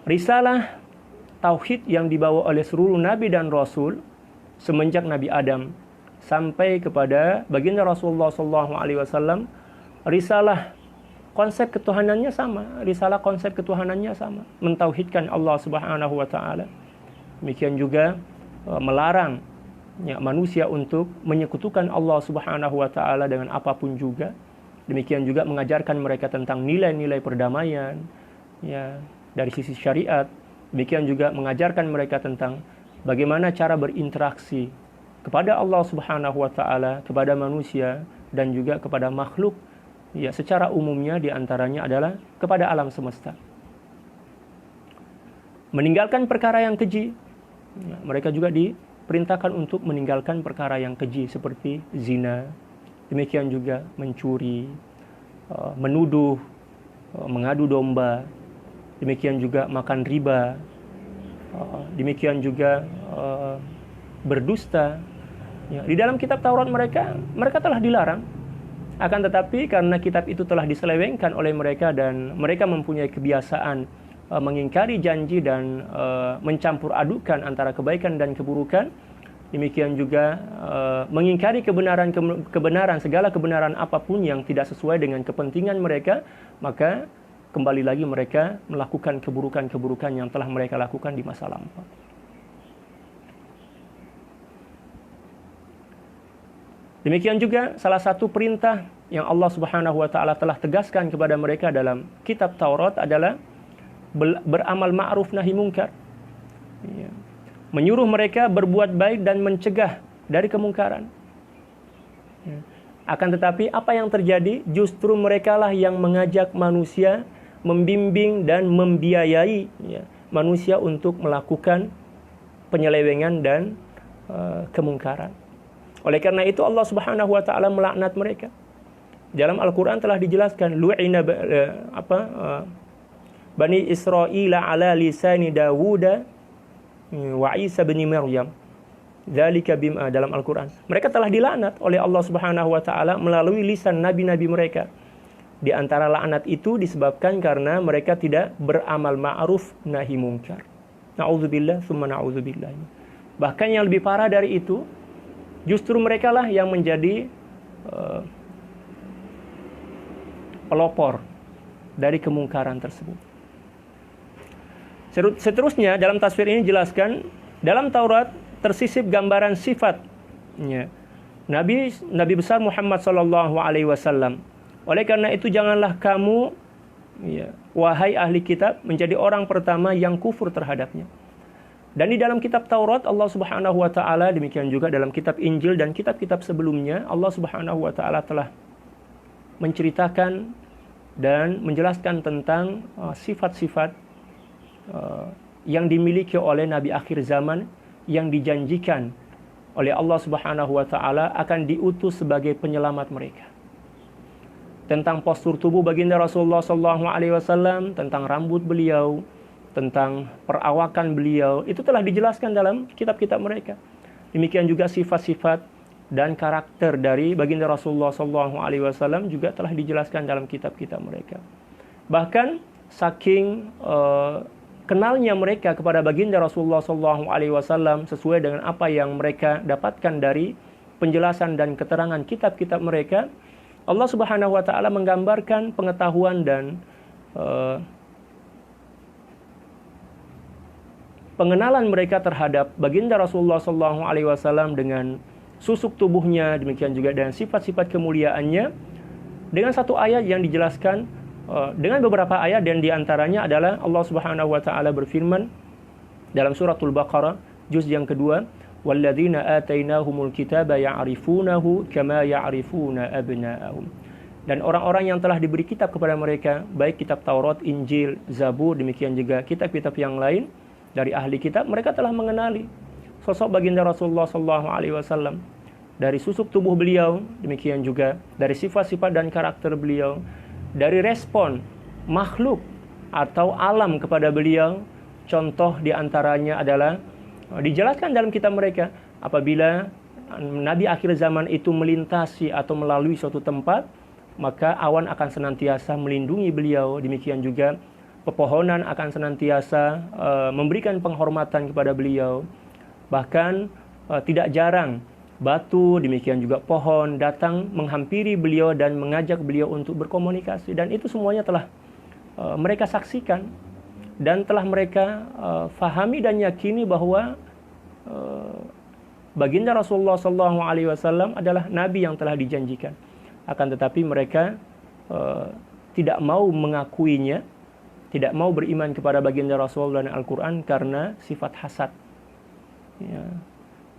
Speaker 1: Risalah tauhid yang dibawa oleh seluruh nabi dan rasul semenjak Nabi Adam sampai kepada baginda Rasulullah SAW, risalah konsep ketuhanannya sama, mentauhidkan Allah Subhanahu wa taala. Demikian juga melarang manusia untuk menyekutukan Allah Subhanahu wa taala dengan apapun juga. Demikian juga mengajarkan mereka tentang nilai-nilai perdamaian dari sisi syariat. Demikian juga mengajarkan mereka tentang bagaimana cara berinteraksi kepada Allah Subhanahu wa taala, kepada manusia dan juga kepada makhluk secara umumnya, diantaranya adalah kepada alam semesta. Meninggalkan perkara yang keji, mereka juga perintahkan untuk meninggalkan perkara yang keji seperti zina, demikian juga mencuri, menuduh, mengadu domba, demikian juga makan riba, demikian juga berdusta. Ya, di dalam kitab Taurat mereka telah dilarang. Akan tetapi karena kitab itu telah diselewengkan oleh mereka dan mereka mempunyai kebiasaan mengingkari janji dan mencampur adukan antara kebaikan dan keburukan, demikian juga mengingkari kebenaran segala kebenaran apapun yang tidak sesuai dengan kepentingan mereka, maka kembali lagi mereka melakukan keburukan-keburukan yang telah mereka lakukan di masa lampau. Demikian juga salah satu perintah yang Allah Subhanahu wa taala telah tegaskan kepada mereka dalam kitab Taurat adalah beramal ma'ruf nahi munkar. Ya. Menyuruh mereka berbuat baik dan mencegah dari kemungkaran. Ya. Akan tetapi apa yang terjadi? Justru merekalah yang mengajak manusia, membimbing dan membiayai manusia untuk melakukan penyelewengan dan kemungkaran. Oleh karena itu Allah Subhanahu wa taala melaknat mereka. Dalam Al-Qur'an telah dijelaskan lu'ina Bani Israil ala lisani Dawud wa Isa bin Maryam. Dzalika bima dalam Al-Qur'an. Mereka telah dilaknat oleh Allah Subhanahu wa taala melalui lisan nabi-nabi mereka. Di antara laknat itu disebabkan karena mereka tidak beramal ma'ruf nahi munkar. Na'udzubillah tsumma na'udzubillah. Bahkan yang lebih parah dari itu, justru merekalah yang menjadi pelopor dari kemungkaran tersebut. Seterusnya dalam taswir ini jelaskan dalam Taurat tersisip gambaran sifat Nabi besar Muhammad sallallahu alaihi wasallam. Oleh karena itu janganlah kamu wahai ahli kitab menjadi orang pertama yang kufur terhadapnya. Dan di dalam kitab Taurat Allah Subhanahu wa taala, demikian juga dalam kitab Injil dan kitab-kitab sebelumnya, Allah Subhanahu wa taala telah menceritakan dan menjelaskan tentang sifat-sifat yang dimiliki oleh nabi akhir zaman yang dijanjikan oleh Allah Subhanahu wa taala akan diutus sebagai penyelamat mereka. Tentang postur tubuh baginda Rasulullah sallallahu alaihi wasallam, tentang rambut beliau, tentang perawakan beliau, itu telah dijelaskan dalam kitab-kitab mereka. Demikian juga sifat-sifat dan karakter dari baginda Rasulullah SAW juga telah dijelaskan dalam kitab-kitab mereka. Bahkan saking kenalnya mereka kepada baginda Rasulullah SAW sesuai dengan apa yang mereka dapatkan dari penjelasan dan keterangan kitab-kitab mereka, Allah Subhanahu wa taala menggambarkan pengetahuan dan pengenalan mereka terhadap baginda Rasulullah SAW dengan susuk tubuhnya, demikian juga dengan sifat-sifat kemuliaannya, dengan satu ayat yang dijelaskan dengan beberapa ayat, dan diantaranya adalah Allah Subhanahu wa taala berfirman dalam suratul Baqarah juz yang kedua, walladzina atainahumul kitaba ya'rifunahu kama ya'rifuna abna'ahum. Dan orang-orang yang telah diberi kitab kepada mereka, baik kitab Taurat, Injil, Zabur, demikian juga kitab-kitab yang lain dari ahli kitab, mereka telah mengenali sosok baginda Rasulullah SAW dari susuk tubuh beliau, demikian juga dari sifat-sifat dan karakter beliau, dari respon makhluk atau alam kepada beliau. Contoh diantaranya adalah dijelaskan dalam kitab mereka, apabila Nabi akhir zaman itu melintasi atau melalui suatu tempat, maka awan akan senantiasa melindungi beliau, demikian juga pepohonan akan senantiasa memberikan penghormatan kepada beliau. Bahkan tidak jarang batu, demikian juga pohon datang menghampiri beliau dan mengajak beliau untuk berkomunikasi. Dan itu semuanya telah mereka saksikan dan telah mereka fahami dan yakini bahwa baginda Rasulullah SAW adalah nabi yang telah dijanjikan. Akan tetapi mereka tidak mau mengakuinya, tidak mau beriman kepada baginda Rasul dan Al-Quran karena sifat hasad. Ya.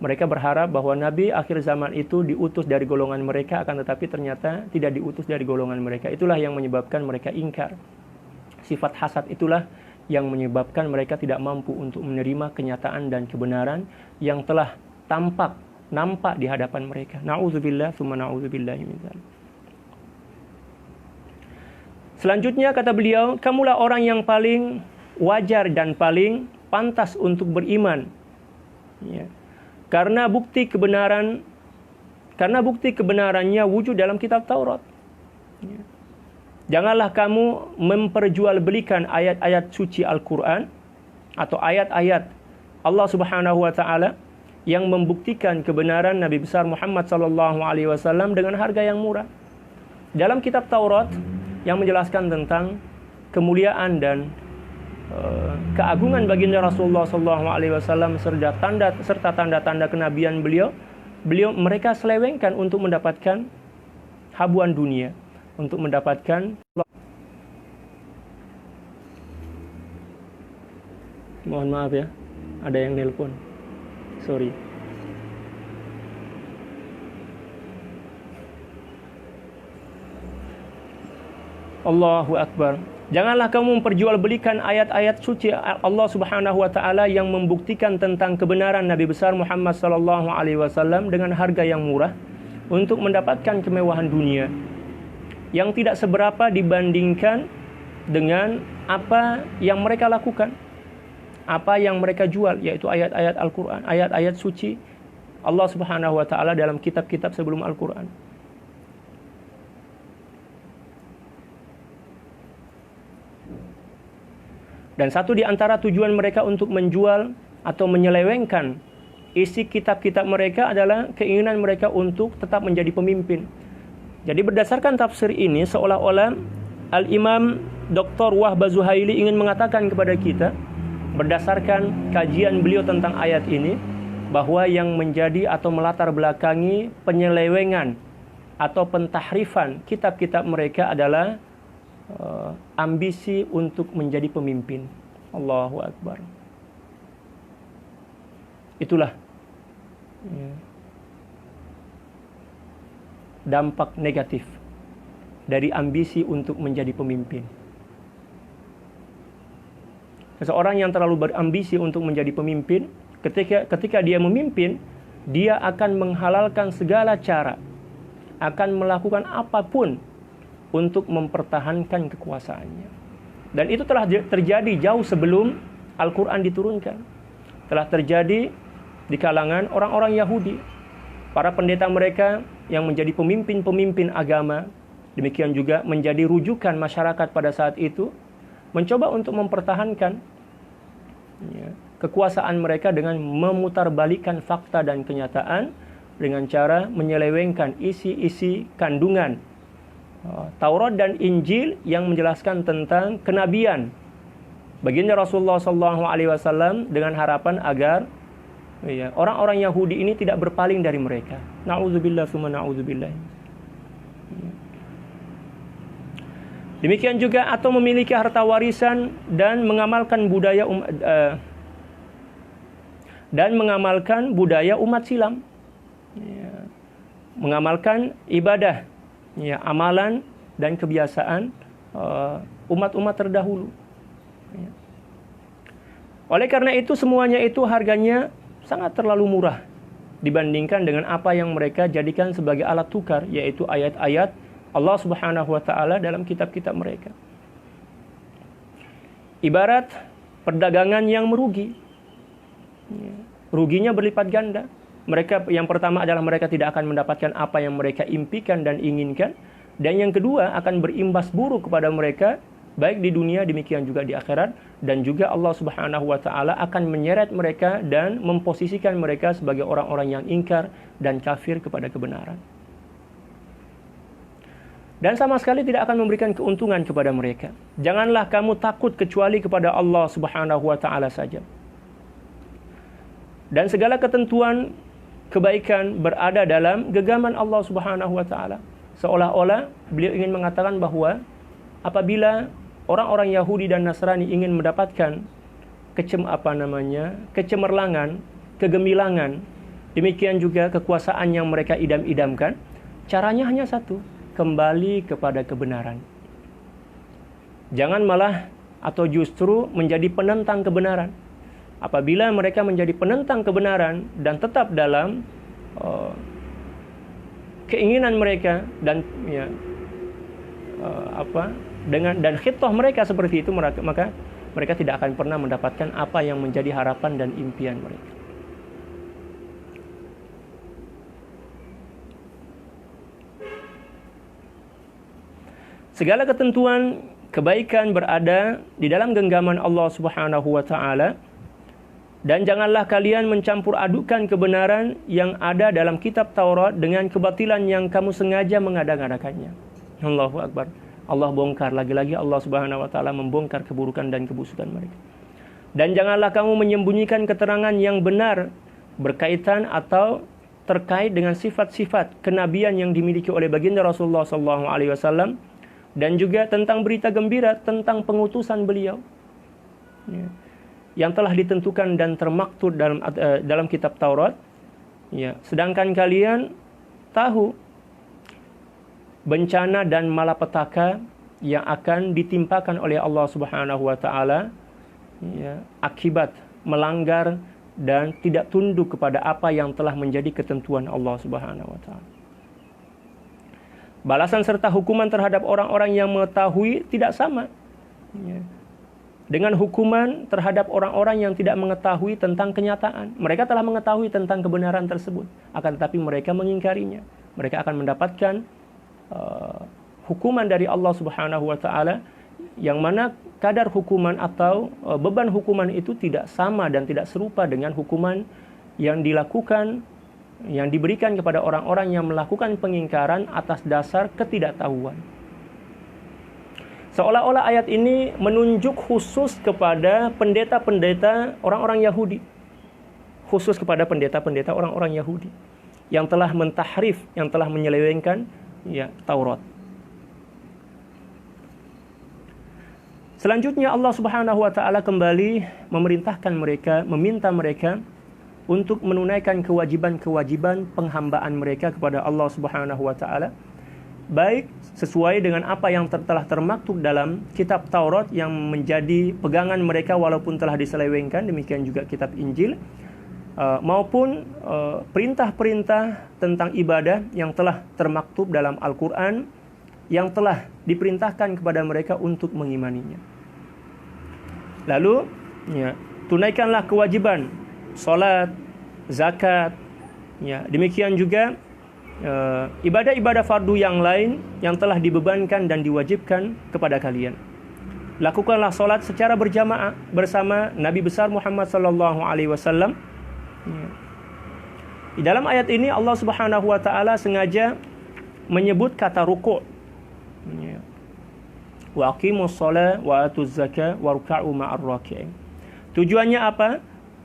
Speaker 1: Mereka berharap bahwa Nabi akhir zaman itu diutus dari golongan mereka, akan tetapi ternyata tidak diutus dari golongan mereka. Itulah yang menyebabkan mereka ingkar. Sifat hasad itulah yang menyebabkan mereka tidak mampu untuk menerima kenyataan dan kebenaran yang telah nampak di hadapan mereka. Na'udzubillah, tsumma na'udzubillahi min dzalik. Selanjutnya kata beliau, kamulah orang yang paling wajar dan paling pantas untuk beriman. Ya. Karena bukti kebenarannya wujud dalam kitab Taurat. Ya. Janganlah kamu memperjualbelikan ayat-ayat suci Al-Quran atau ayat-ayat Allah Subhanahu wa taala yang membuktikan kebenaran Nabi besar Muhammad sallallahu alaihi wasallam dengan harga yang murah. Dalam kitab Taurat yang menjelaskan tentang kemuliaan dan keagungan baginda Rasulullah sallallahu alaihi wasallam serta tanda-tanda kenabian beliau mereka selewengkan untuk mendapatkan habuan dunia, untuk mendapatkan. Mohon maaf ya, ada yang nelpon. Sorry. Allahu Akbar. Janganlah kamu memperjualbelikan ayat-ayat suci Allah Subhanahu wa taala yang membuktikan tentang kebenaran Nabi besar Muhammad sallallahu alaihi wasallam dengan harga yang murah untuk mendapatkan kemewahan dunia yang tidak seberapa dibandingkan dengan apa yang mereka lakukan, apa yang mereka jual, yaitu ayat-ayat Al-Qur'an, ayat-ayat suci Allah Subhanahu wa taala dalam kitab-kitab sebelum Al-Qur'an. Dan satu di antara tujuan mereka untuk menjual atau menyelewengkan isi kitab-kitab mereka adalah keinginan mereka untuk tetap menjadi pemimpin. Jadi berdasarkan tafsir ini, seolah-olah Al-Imam Dr. Wahbah Zuhaili ingin mengatakan kepada kita, berdasarkan kajian beliau tentang ayat ini, bahwa yang menjadi atau melatar belakangi penyelewengan atau pentahrifan kitab-kitab mereka adalah ambisi untuk menjadi pemimpin. Allahu Akbar. Itulah dampak negatif dari ambisi untuk menjadi pemimpin. Seseorang yang terlalu berambisi untuk menjadi pemimpin, ketika dia memimpin, dia akan menghalalkan segala cara, akan melakukan apapun untuk mempertahankan kekuasaannya. Dan itu telah terjadi jauh sebelum Al-Quran diturunkan. Telah terjadi di kalangan orang-orang Yahudi. Para pendeta mereka yang menjadi pemimpin-pemimpin agama, demikian juga menjadi rujukan masyarakat pada saat itu, mencoba untuk mempertahankan kekuasaan mereka dengan memutarbalikkan fakta dan kenyataan dengan cara menyelewengkan isi-isi kandungan Taurat dan Injil yang menjelaskan tentang kenabian baginda Rasulullah SAW dengan harapan agar orang-orang Yahudi ini tidak berpaling dari mereka. Na'udzubillah tsumma na'udzubillah. Demikian juga atau memiliki harta warisan dan mengamalkan budaya umat silam. Mengamalkan ibadah, amalan dan kebiasaan umat-umat terdahulu. Oleh karena itu semuanya itu harganya sangat terlalu murah dibandingkan dengan apa yang mereka jadikan sebagai alat tukar, yaitu ayat-ayat Allah Subhanahu wa taala dalam kitab-kitab mereka. Ibarat perdagangan yang merugi. Ruginya berlipat ganda. Mereka yang pertama adalah mereka tidak akan mendapatkan apa yang mereka impikan dan inginkan, dan yang kedua akan berimbas buruk kepada mereka baik di dunia demikian juga di akhirat, dan juga Allah Subhanahu wa taala akan menyeret mereka dan memposisikan mereka sebagai orang-orang yang ingkar dan kafir kepada kebenaran. Dan sama sekali tidak akan memberikan keuntungan kepada mereka. Janganlah kamu takut kecuali kepada Allah Subhanahu wa taala saja. Dan segala ketentuan kebaikan berada dalam genggaman Allah Subhanahu wa taala. Seolah-olah beliau ingin mengatakan bahwa apabila orang-orang Yahudi dan Nasrani ingin mendapatkan kecemerlangan, kegemilangan, demikian juga kekuasaan yang mereka idam-idamkan, caranya hanya satu, kembali kepada kebenaran. Jangan malah atau justru menjadi penentang kebenaran. apabila mereka menjadi penentang kebenaran dan tetap dalam keinginan mereka dan dan khitah mereka seperti itu, maka mereka tidak akan pernah mendapatkan apa yang menjadi harapan dan impian mereka. Segala ketentuan kebaikan berada di dalam genggaman Allah Subhanahu wa taala, dan janganlah kalian mencampur adukan kebenaran yang ada dalam kitab Taurat dengan kebatilan yang kamu sengaja mengada-ngadakannya. Allahu Akbar. Allah bongkar lagi-lagi, Allah Subhanahu wa taala membongkar keburukan dan kebusukan mereka. Dan janganlah kamu menyembunyikan keterangan yang benar berkaitan atau terkait dengan sifat-sifat kenabian yang dimiliki oleh baginda Rasulullah SAW, dan juga tentang berita gembira tentang pengutusan beliau, yang telah ditentukan dan termaktub dalam kitab Taurat. Sedangkan kalian tahu bencana dan malapetaka yang akan ditimpakan oleh Allah Subhanahu wa taala akibat melanggar dan tidak tunduk kepada apa yang telah menjadi ketentuan Allah Subhanahu wa taala. Balasan serta hukuman terhadap orang-orang yang mengetahui tidak sama dengan hukuman terhadap orang-orang yang tidak mengetahui tentang kenyataan. Mereka telah mengetahui tentang kebenaran tersebut, akan tetapi mereka mengingkarinya. Mereka akan mendapatkan hukuman dari Allah Subhanahu wa taala, yang mana kadar hukuman atau beban hukuman itu tidak sama dan tidak serupa dengan hukuman yang dilakukan, yang diberikan kepada orang-orang yang melakukan pengingkaran atas dasar ketidaktahuan. Seolah-olah ayat ini menunjuk khusus kepada pendeta-pendeta orang-orang Yahudi. Khusus kepada pendeta-pendeta orang-orang Yahudi yang telah mentahrif, yang telah menyelewengkan Taurat. Selanjutnya Allah Subhanahu wa taala kembali memerintahkan mereka, meminta mereka untuk menunaikan kewajiban-kewajiban penghambaan mereka kepada Allah Subhanahu wa taala, baik sesuai dengan apa yang telah termaktub dalam kitab Taurat yang menjadi pegangan mereka walaupun telah diselewengkan, demikian juga kitab Injil, maupun perintah-perintah tentang ibadah yang telah termaktub dalam Al-Quran yang telah diperintahkan kepada mereka untuk mengimaninya. Lalu tunaikanlah kewajiban salat, zakat, demikian juga ibadah-ibadah fardu yang lain yang telah dibebankan dan diwajibkan kepada kalian. Lakukanlah salat secara berjamaah bersama Nabi besar Muhammad sallallahu alaihi wasallam. Di dalam ayat ini Allah Subhanahu wa taala sengaja menyebut kata ruku'. Wa aqimus shalah wa atuz zakah warka'u ma'ar raki'in. Tujuannya apa?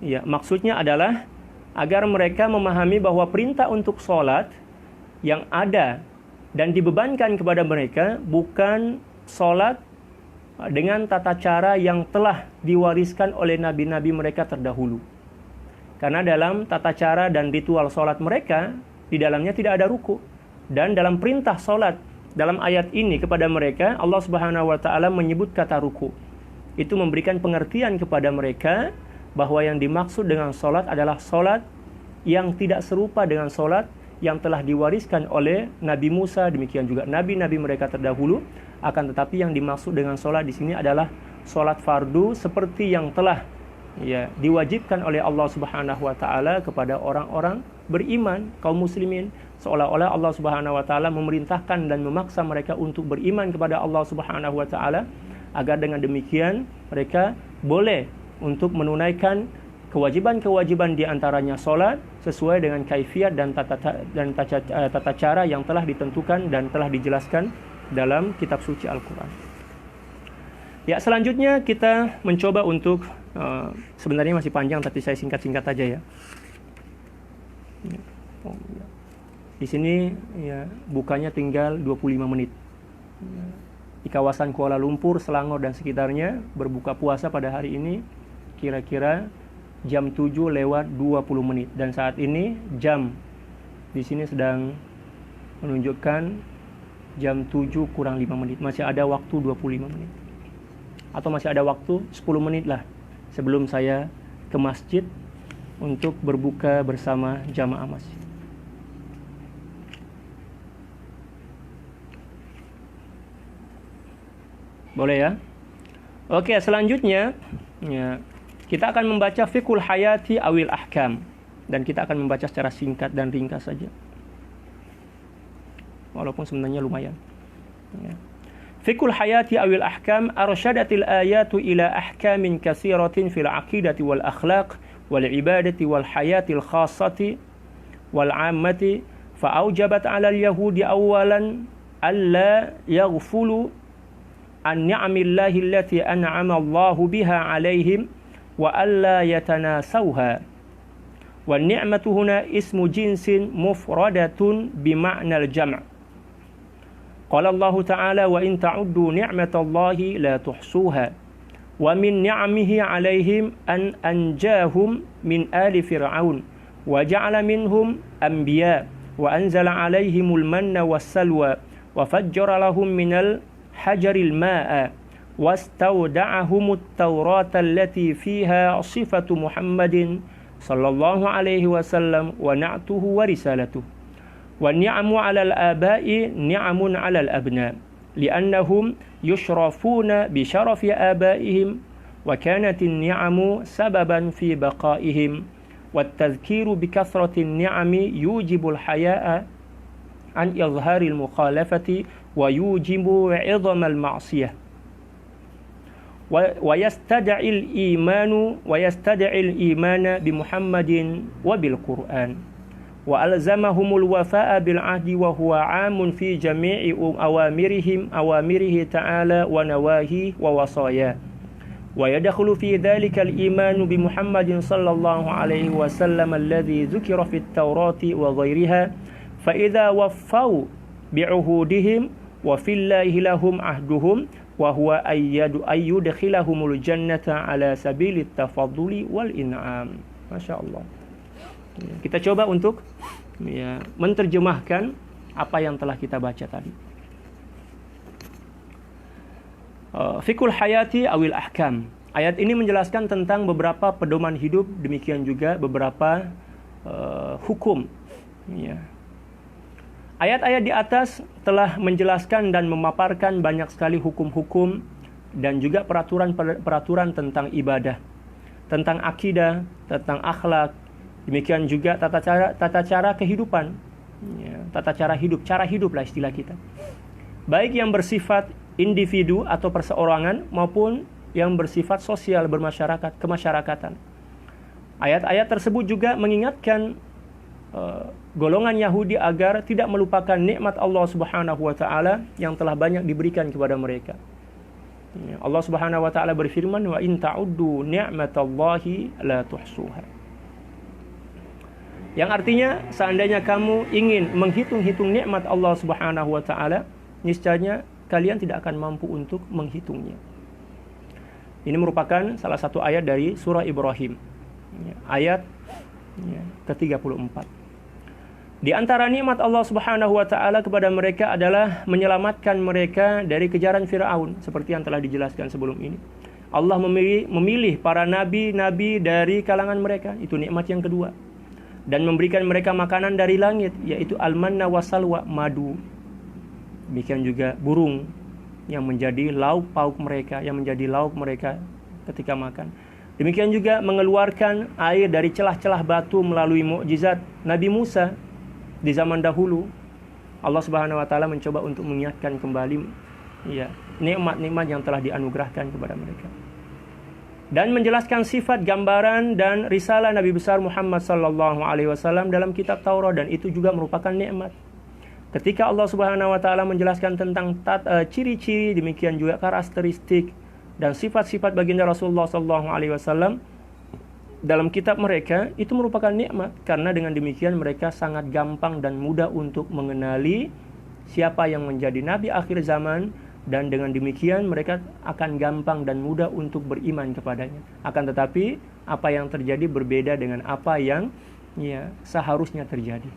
Speaker 1: Maksudnya adalah agar mereka memahami bahwa perintah untuk sholat yang ada dan dibebankan kepada mereka bukan sholat dengan tata cara yang telah diwariskan oleh nabi-nabi mereka terdahulu. Karena dalam tata cara dan ritual sholat mereka, di dalamnya tidak ada ruku. Dan dalam perintah sholat, dalam ayat ini kepada mereka, Allah Subhanahu wa ta'ala menyebut kata ruku. Itu memberikan pengertian kepada mereka bahwa yang dimaksud dengan sholat adalah sholat yang tidak serupa dengan sholat yang telah diwariskan oleh Nabi Musa, demikian juga nabi-nabi mereka terdahulu. Akan tetapi yang dimaksud dengan sholat di sini adalah sholat fardu seperti yang telah diwajibkan oleh Allah Subhanahu wa taala kepada orang-orang beriman, kaum muslimin. Seolah-olah Allah Subhanahu wa taala memerintahkan dan memaksa mereka untuk beriman kepada Allah Subhanahu wa taala, agar dengan demikian mereka boleh untuk menunaikan kewajiban-kewajiban di antaranya salat sesuai dengan kaifiat dan tata cara yang telah ditentukan dan telah dijelaskan dalam kitab suci Al-Qur'an. Selanjutnya kita mencoba untuk sebenarnya masih panjang tapi saya singkat-singkat aja ya. Di sini bukanya tinggal 25 menit. Di kawasan Kuala Lumpur, Selangor dan sekitarnya berbuka puasa pada hari ini kira-kira jam 7 lewat 20 menit, dan saat ini jam di sini sedang menunjukkan jam 7 kurang 5 menit. Masih ada waktu 25 menit. Atau masih ada waktu 10 menit lah sebelum saya ke masjid untuk berbuka bersama jamaah masjid. Boleh ya? Oke, selanjutnya ya, kita akan membaca fiqhul hayati awil ahkam, dan kita akan membaca secara singkat dan ringkas saja. Walaupun sebenarnya lumayan. Ya. Fiqhul hayati awil ahkam arsyadatil ayatu ila ahkamin katsiratin fil aqidati wal akhlaq wal ibadati wal hayatil khassati wal ammati fa aujabat 'ala al yahudi awalan alla yaghfulu an ni'amillahi allati an'ama Allahu biha 'alaihim wa alla yatanasawha. Wa ni'matu huna ismu jinsin mufradatun bima'na al-jam'. Qala Allah Ta'ala wa in ta'uddu ni'matallahi la tuhsuha. Wa min ni'amihi 'alaihim an anjahum min ali fir'aun wa ja'ala minhum anbiya wa anzala 'alaihimul manna was-salwa wa fajjara lahum minal hajaril ma'a wastawda'ahumut tawrata allati fiha sifatu Muhammadin sallallahu alaihi wasallam wa na'tuhu wa risalatuhu wa ni'amu 'alal aba'i ni'amun 'alal abna li'annahum yushrafuna bi syarafi abaihim wa kanatin ni'amu sababan fi baqaihim wat tadhkiru bi kathratin ni'ami yujibul haya'a an izharil mukhalafati wa yujibu 'idhamal ma'siyah wa yastad'il imana bi Muhammadin wa bil Qur'an wa alzamahumul wafa'a bil 'ahdi wa huwa 'amun fi jami'i awamirihi ta'ala wa nawahi wa wasaya wa yadkhulu fi dhalika al iman bi Muhammadin sallallahu alaihi wasallam alladhi dhukira fit Taurati wa ghairiha fa idza waffau bi'uhudihim wa fillahi lahum ahduhum wa huwa ayyudkhilahumul jannata ala sabilit tafadduli wal in'am. Masya Allah. Kita coba untuk menerjemahkan apa yang telah kita baca tadi. Fiqhul hayati awil ahkam. Ayat ini menjelaskan tentang beberapa pedoman hidup, demikian juga beberapa hukum. Ya. Ayat-ayat di atas telah menjelaskan dan memaparkan banyak sekali hukum-hukum dan juga peraturan tentang ibadah, tentang akidah, tentang akhlak, demikian juga tata cara kehidupan, ya, tata cara hidup, cara hidup lah istilah kita. Baik yang bersifat individu atau perseorangan maupun yang bersifat sosial, bermasyarakat, kemasyarakatan. Ayat-ayat tersebut juga mengingatkan golongan Yahudi agar tidak melupakan nikmat Allah Subhanahu wa taala yang telah banyak diberikan kepada mereka. Allah Subhanahu wa taala berfirman, "Wa in ta'uddu ni'matallahi la tuhsuha." Yang artinya seandainya kamu ingin menghitung-hitung nikmat Allah Subhanahu wa taala, niscaya kalian tidak akan mampu untuk menghitungnya. Ini merupakan salah satu ayat dari surah Ibrahim. Ayat ke-34. Di antara nikmat Allah Subhanahu wa taala kepada mereka adalah menyelamatkan mereka dari kejaran Firaun seperti yang telah dijelaskan sebelum ini. Allah memilih para nabi-nabi dari kalangan mereka, itu nikmat yang kedua. Dan memberikan mereka makanan dari langit, yaitu al-manna wassalwa, madu. Demikian juga burung yang menjadi lauk pauk mereka, ketika makan. Demikian juga mengeluarkan air dari celah-celah batu melalui mukjizat Nabi Musa di zaman dahulu. Allah Subhanahu wa taala mencoba untuk mengingatkan kembali nikmat-nikmat yang telah dianugerahkan kepada mereka. Dan menjelaskan sifat, gambaran dan risalah Nabi besar Muhammad sallallahu alaihi wasallam dalam kitab Taurat, dan itu juga merupakan nikmat. Ketika Allah Subhanahu wa taala menjelaskan tentang ciri-ciri, demikian juga karakteristik dan sifat-sifat baginda Rasulullah sallallahu alaihi wasallam dalam kitab mereka, itu merupakan nikmat, karena dengan demikian mereka sangat gampang dan mudah untuk mengenali siapa yang menjadi nabi akhir zaman, dan dengan demikian mereka akan gampang dan mudah untuk beriman kepadanya. Akan tetapi apa yang terjadi berbeda dengan apa yang seharusnya terjadi.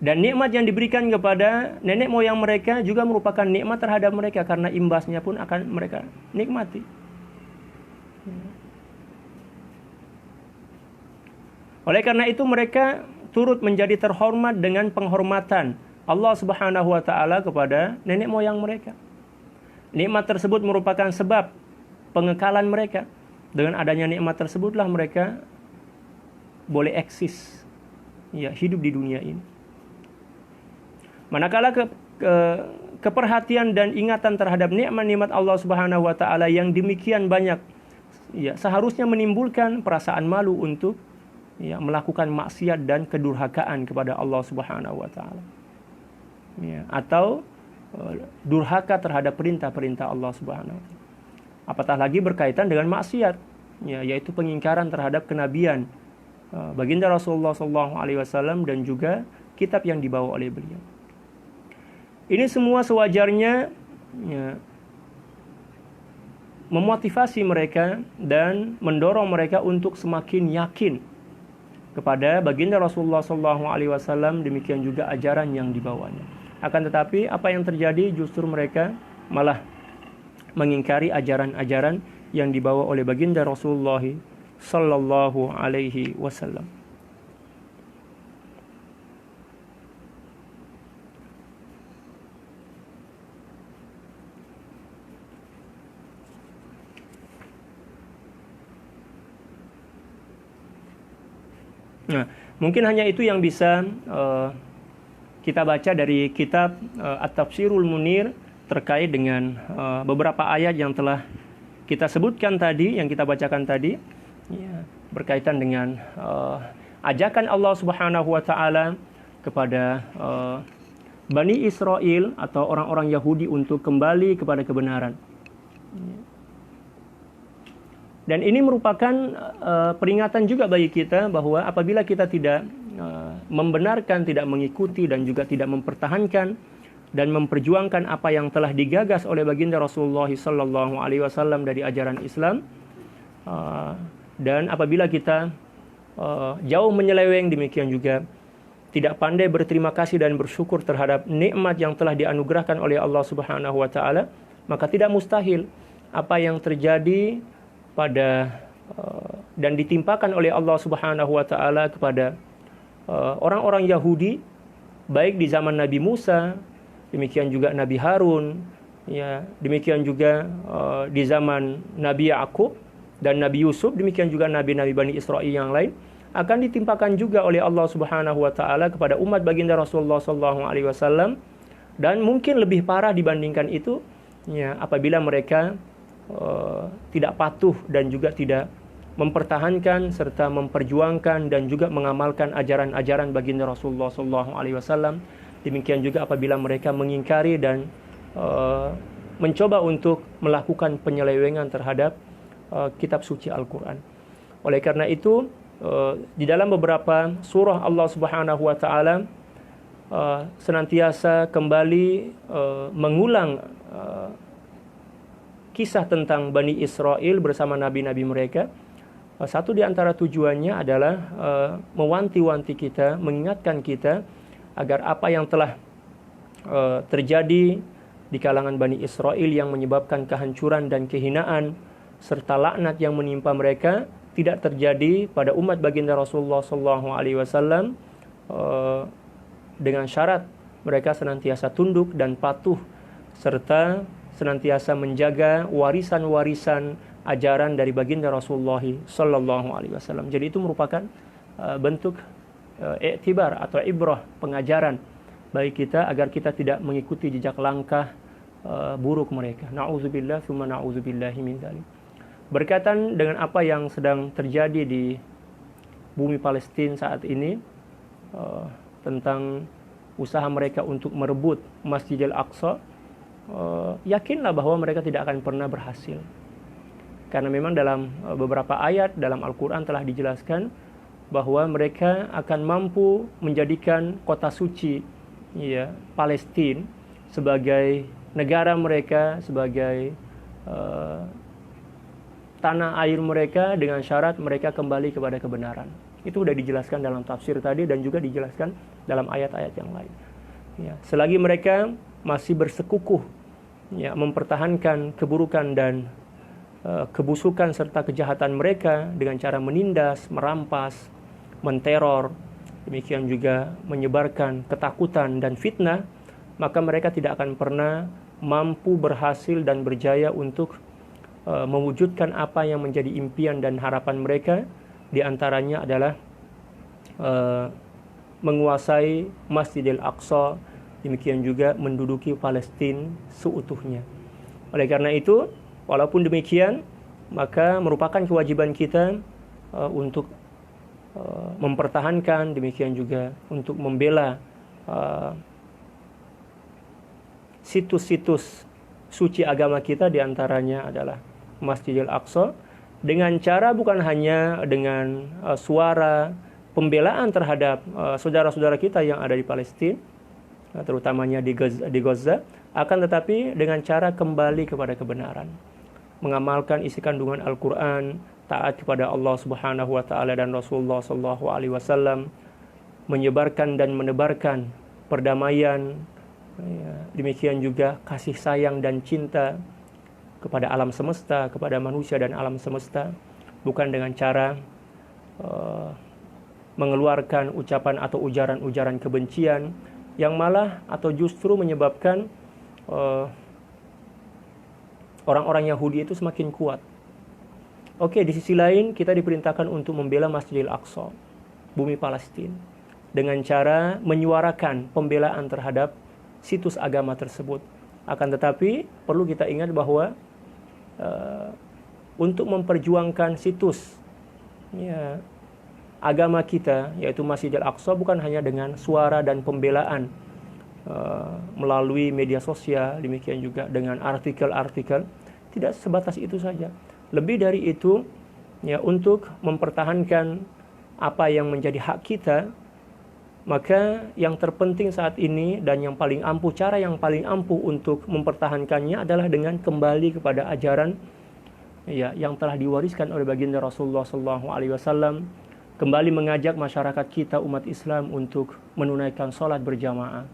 Speaker 1: Dan nikmat yang diberikan kepada nenek moyang mereka juga merupakan nikmat terhadap mereka, karena imbasnya pun akan mereka nikmati. Oleh karena itu mereka turut menjadi terhormat dengan penghormatan Allah Subhanahu wa taala kepada nenek moyang mereka. Nikmat tersebut merupakan sebab pengekalan mereka. Dengan adanya nikmat tersebutlah mereka boleh eksis, ya, hidup di dunia ini. Manakala keperhatian dan ingatan terhadap nikmat-nikmat Allah Subhanahu wa taala yang demikian banyak, ya, seharusnya menimbulkan perasaan malu untuk, ya, melakukan maksiat dan kedurhakaan kepada Allah Subhanahu wa taala. Ya, atau durhaka terhadap perintah-perintah Allah Subhanahu wa taala. Apatah lagi berkaitan dengan maksiat, ya, yaitu pengingkaran terhadap kenabian baginda Rasulullah SAW dan juga kitab yang dibawa oleh beliau. Ini semua sewajarnya, ya, memotivasi mereka dan mendorong mereka untuk semakin yakin kepada baginda Rasulullah SAW, demikian juga ajaran yang dibawanya. Akan tetapi apa yang terjadi, justru mereka malah mengingkari ajaran-ajaran yang dibawa oleh baginda Rasulullah sallallahu alaihi wasallam. Nah, mungkin hanya itu yang bisa kita baca dari kitab At-Tafsirul Munir terkait dengan beberapa ayat yang telah kita sebutkan tadi, yang kita bacakan tadi, ya, berkaitan dengan ajakan Allah Subhanahu wa taala kepada Bani Israel atau orang-orang Yahudi untuk kembali kepada kebenaran. Dan ini merupakan peringatan juga bagi kita bahwa apabila kita tidak membenarkan, tidak mengikuti dan juga tidak mempertahankan dan memperjuangkan apa yang telah digagas oleh baginda Rasulullah SAW dari ajaran Islam, dan apabila kita jauh menyeleweng, demikian juga tidak pandai berterima kasih dan bersyukur terhadap nikmat yang telah dianugerahkan oleh Allah Subhanahu wa taala, maka tidak mustahil apa yang terjadi pada dan ditimpakan oleh Allah Subhanahu wa taala kepada orang-orang Yahudi, baik di zaman Nabi Musa, demikian juga Nabi Harun, ya, demikian juga di zaman Nabi Yakub dan Nabi Yusuf, demikian juga nabi-nabi Bani Israel yang lain, akan ditimpakan juga oleh Allah Subhanahu wa taala kepada umat baginda Rasulullah sallallahu alaihi wasallam, dan mungkin lebih parah dibandingkan itu, ya, apabila mereka tidak patuh dan juga tidak mempertahankan serta memperjuangkan dan juga mengamalkan ajaran-ajaran baginda Rasulullah sallallahu alaihi wasallam. Demikian juga apabila mereka mengingkari dan mencoba untuk melakukan penyelewengan terhadap kitab suci Al-Qur'an. Oleh karena itu, di dalam beberapa surah Allah Subhanahu wa taala senantiasa kembali mengulang kisah tentang Bani Israel bersama nabi-nabi mereka. Satu di antara tujuannya adalah mewanti-wanti kita, mengingatkan kita agar apa yang telah terjadi di kalangan Bani Israel yang menyebabkan kehancuran dan kehinaan serta laknat yang menimpa mereka tidak terjadi pada umat baginda Rasulullah SAW, dengan syarat mereka senantiasa tunduk dan patuh serta senantiasa menjaga warisan-warisan ajaran dari baginda Rasulullah SAW. Jadi itu merupakan bentuk iktibar atau ibrah, pengajaran bagi kita agar kita tidak mengikuti jejak langkah buruk mereka. Na'udzubillah tsumma na'udzubillahi min dzalik. Berkaitan dengan apa yang sedang terjadi di bumi Palestina saat ini, tentang usaha mereka untuk merebut Masjidil Aqsa, yakinlah bahwa mereka tidak akan pernah berhasil. Karena memang dalam beberapa ayat dalam Al-Quran telah dijelaskan bahwa mereka akan mampu menjadikan kota suci, ya, Palestina sebagai negara mereka, sebagai tanah air mereka, dengan syarat mereka kembali kepada kebenaran. Itu sudah dijelaskan dalam tafsir tadi dan juga dijelaskan dalam ayat-ayat yang lain. Ya, selagi mereka masih bersekukuh ya, mempertahankan keburukan dan kebusukan serta kejahatan mereka dengan cara menindas, merampas, menteror, demikian juga menyebarkan ketakutan dan fitnah, maka mereka tidak akan pernah mampu berhasil dan berjaya untuk mewujudkan apa yang menjadi impian dan harapan mereka. Di antaranya adalah menguasai Masjidil Aqsa, demikian juga menduduki Palestina seutuhnya. Oleh karena itu, walaupun demikian, maka merupakan kewajiban kita untuk mempertahankan, demikian juga untuk membela situs-situs suci agama kita, diantaranya adalah Masjidil Aqsa, dengan cara bukan hanya dengan suara pembelaan terhadap saudara-saudara kita yang ada di Palestina, terutamanya di Gaza, akan tetapi dengan cara kembali kepada kebenaran, mengamalkan isi kandungan Al-Quran, taat kepada Allah Subhanahu wa Ta'ala dan Rasulullah Sallallahu Alaihi Wasallam, menyebarkan dan menebarkan perdamaian, demikian juga kasih sayang dan cinta kepada alam semesta, kepada manusia dan alam semesta, bukan dengan cara mengeluarkan ucapan atau ujaran-ujaran kebencian yang malah atau justru menyebabkan orang-orang Yahudi itu semakin kuat. Oke, di sisi lain kita diperintahkan untuk membela Masjidil Aqsa, bumi Palestina, dengan cara menyuarakan pembelaan terhadap situs agama tersebut. Akan tetapi perlu kita ingat bahwa untuk memperjuangkan situs agama kita, yaitu Masjidil Aqsa, bukan hanya dengan suara dan pembelaan melalui media sosial, demikian juga dengan artikel-artikel. Tidak sebatas itu saja. Lebih dari itu, ya, untuk mempertahankan apa yang menjadi hak kita, maka yang terpenting saat ini dan yang paling ampuh, cara yang paling ampuh untuk mempertahankannya adalah dengan kembali kepada ajaran ya, yang telah diwariskan oleh baginda Rasulullah SAW, kembali mengajak masyarakat kita umat Islam untuk menunaikan sholat berjamaah,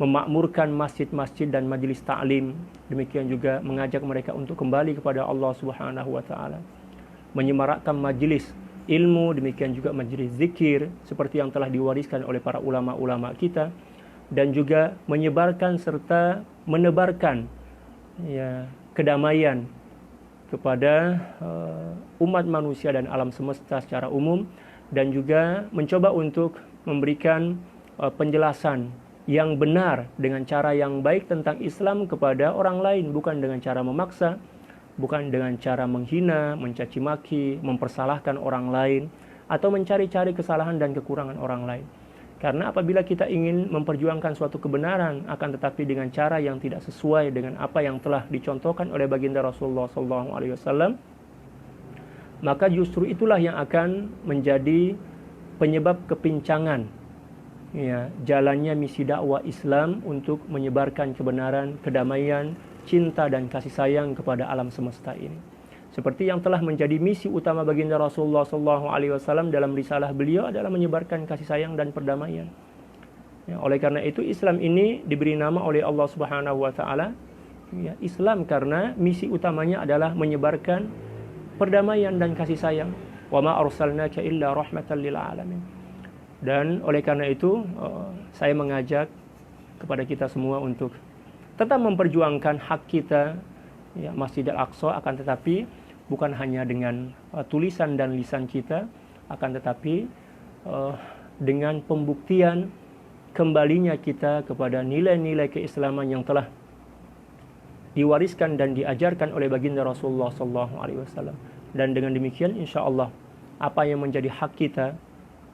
Speaker 1: memakmurkan masjid-masjid dan majelis ta'lim, demikian juga mengajak mereka untuk kembali kepada Allah Subhanahu wa Ta'ala, menyemarakkan majelis ilmu, demikian juga majelis zikir seperti yang telah diwariskan oleh para ulama-ulama kita, dan juga menyebarkan serta menebarkan ya, kedamaian kepada umat manusia dan alam semesta secara umum, dan juga mencoba untuk memberikan penjelasan yang benar dengan cara yang baik tentang Islam kepada orang lain, bukan dengan cara memaksa, bukan dengan cara menghina, mencaci maki, mempersalahkan orang lain, atau mencari-cari kesalahan dan kekurangan orang lain. Karena apabila kita ingin memperjuangkan suatu kebenaran, akan tetapi dengan cara yang tidak sesuai dengan apa yang telah dicontohkan oleh baginda Rasulullah SAW, maka justru itulah yang akan menjadi penyebab kepincangan ya, jalannya misi dakwah Islam untuk menyebarkan kebenaran, kedamaian, cinta dan kasih sayang kepada alam semesta ini. Seperti yang telah menjadi misi utama baginda Rasulullah SAW dalam risalah beliau adalah menyebarkan kasih sayang dan perdamaian. Ya, oleh karena itu Islam ini diberi nama oleh Allah Subhanahu wa Ta'ala ya, Islam, karena misi utamanya adalah menyebarkan perdamaian dan kasih sayang. Wa ma arsalnaka illa rahmatan lil alamin. Dan oleh karena itu saya mengajak kepada kita semua untuk tetap memperjuangkan hak kita ya, Masjidil Aqsa, akan tetapi bukan hanya dengan tulisan dan lisan kita, akan tetapi dengan pembuktian kembalinya kita kepada nilai-nilai keislaman yang telah diwariskan dan diajarkan oleh baginda Rasulullah SAW. Dan dengan demikian insya Allah apa yang menjadi hak kita,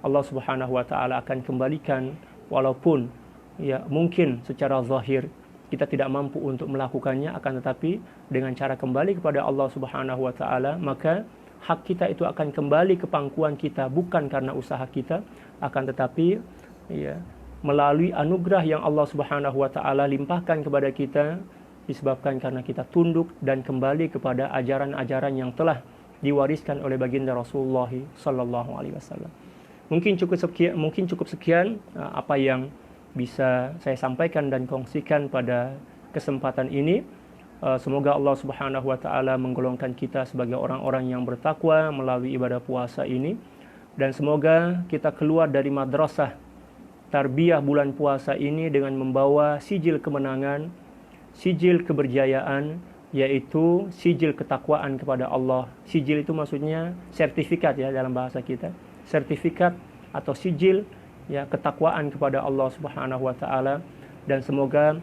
Speaker 1: Allah Subhanahu wa Ta'ala akan kembalikan, walaupun ya mungkin secara zahir kita tidak mampu untuk melakukannya, akan tetapi dengan cara kembali kepada Allah Subhanahu wa Ta'ala, maka hak kita itu akan kembali ke pangkuan kita, bukan karena usaha kita, akan tetapi ya melalui anugerah yang Allah Subhanahu wa Ta'ala limpahkan kepada kita, disebabkan karena kita tunduk dan kembali kepada ajaran-ajaran yang telah diwariskan oleh baginda Rasulullah sallallahu alaihi wasallam. Mungkin cukup sekian apa yang bisa saya sampaikan dan kongsikan pada kesempatan ini. Semoga Allah Subhanahu wa taala menggolongkan kita sebagai orang-orang yang bertakwa melalui ibadah puasa ini, dan semoga kita keluar dari madrasah tarbiyah bulan puasa ini dengan membawa sijil kemenangan, sijil keberjayaan, yaitu sijil ketakwaan kepada Allah. Sijil itu maksudnya sertifikat ya dalam bahasa kita. Sertifikat atau sijil ya ketakwaan kepada Allah Subhanahu wa taala, dan semoga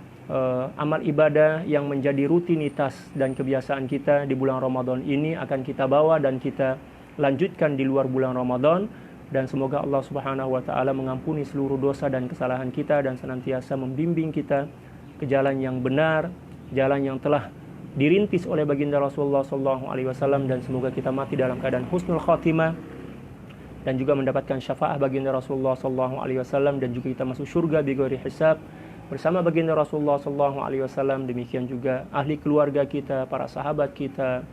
Speaker 1: amal ibadah yang menjadi rutinitas dan kebiasaan kita di bulan Ramadan ini akan kita bawa dan kita lanjutkan di luar bulan Ramadan, dan semoga Allah Subhanahu wa taala mengampuni seluruh dosa dan kesalahan kita dan senantiasa membimbing kita ke jalan yang benar, jalan yang telah dirintis oleh baginda Rasulullah SAW, dan semoga kita mati dalam keadaan husnul khatimah dan juga mendapatkan syafaat baginda Rasulullah SAW, dan juga kita masuk surga bighairi hisab bersama baginda Rasulullah SAW. Demikian juga ahli keluarga kita, para sahabat kita,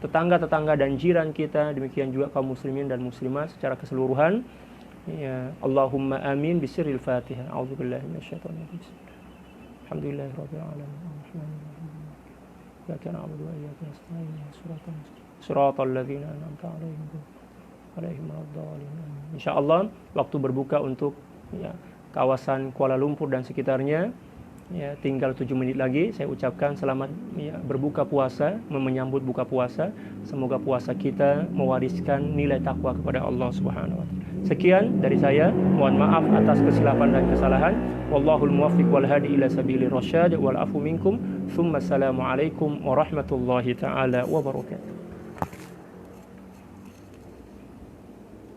Speaker 1: tetangga-tetangga dan jiran kita, demikian juga kaum muslimin dan muslimat secara keseluruhan. Ya, Allahumma amin bisirril Fatihah. A'udzubillahi minasyaitonir rajim. Alhamdulillahirabbil alamin. Iyyaka na'budu wa iyyaka nasta'in. Shiratal ladzina an'amta 'alaihim waladdallin. Insyaallah waktu berbuka untuk ya, kawasan Kuala Lumpur dan sekitarnya ya, tinggal 7 menit lagi. Saya ucapkan selamat ya, berbuka puasa, menyambut buka puasa. Semoga puasa kita mewariskan nilai takwa kepada Allah Subhanahu wa taala. Sekian dari saya, mohon maaf atas kesilapan dan kesalahan. Wallahul muwaffiq wal hadi ila sabilir rasyad wal afu minkum. Tsumma assalamu alaikum warahmatullahi taala wabarakatuh.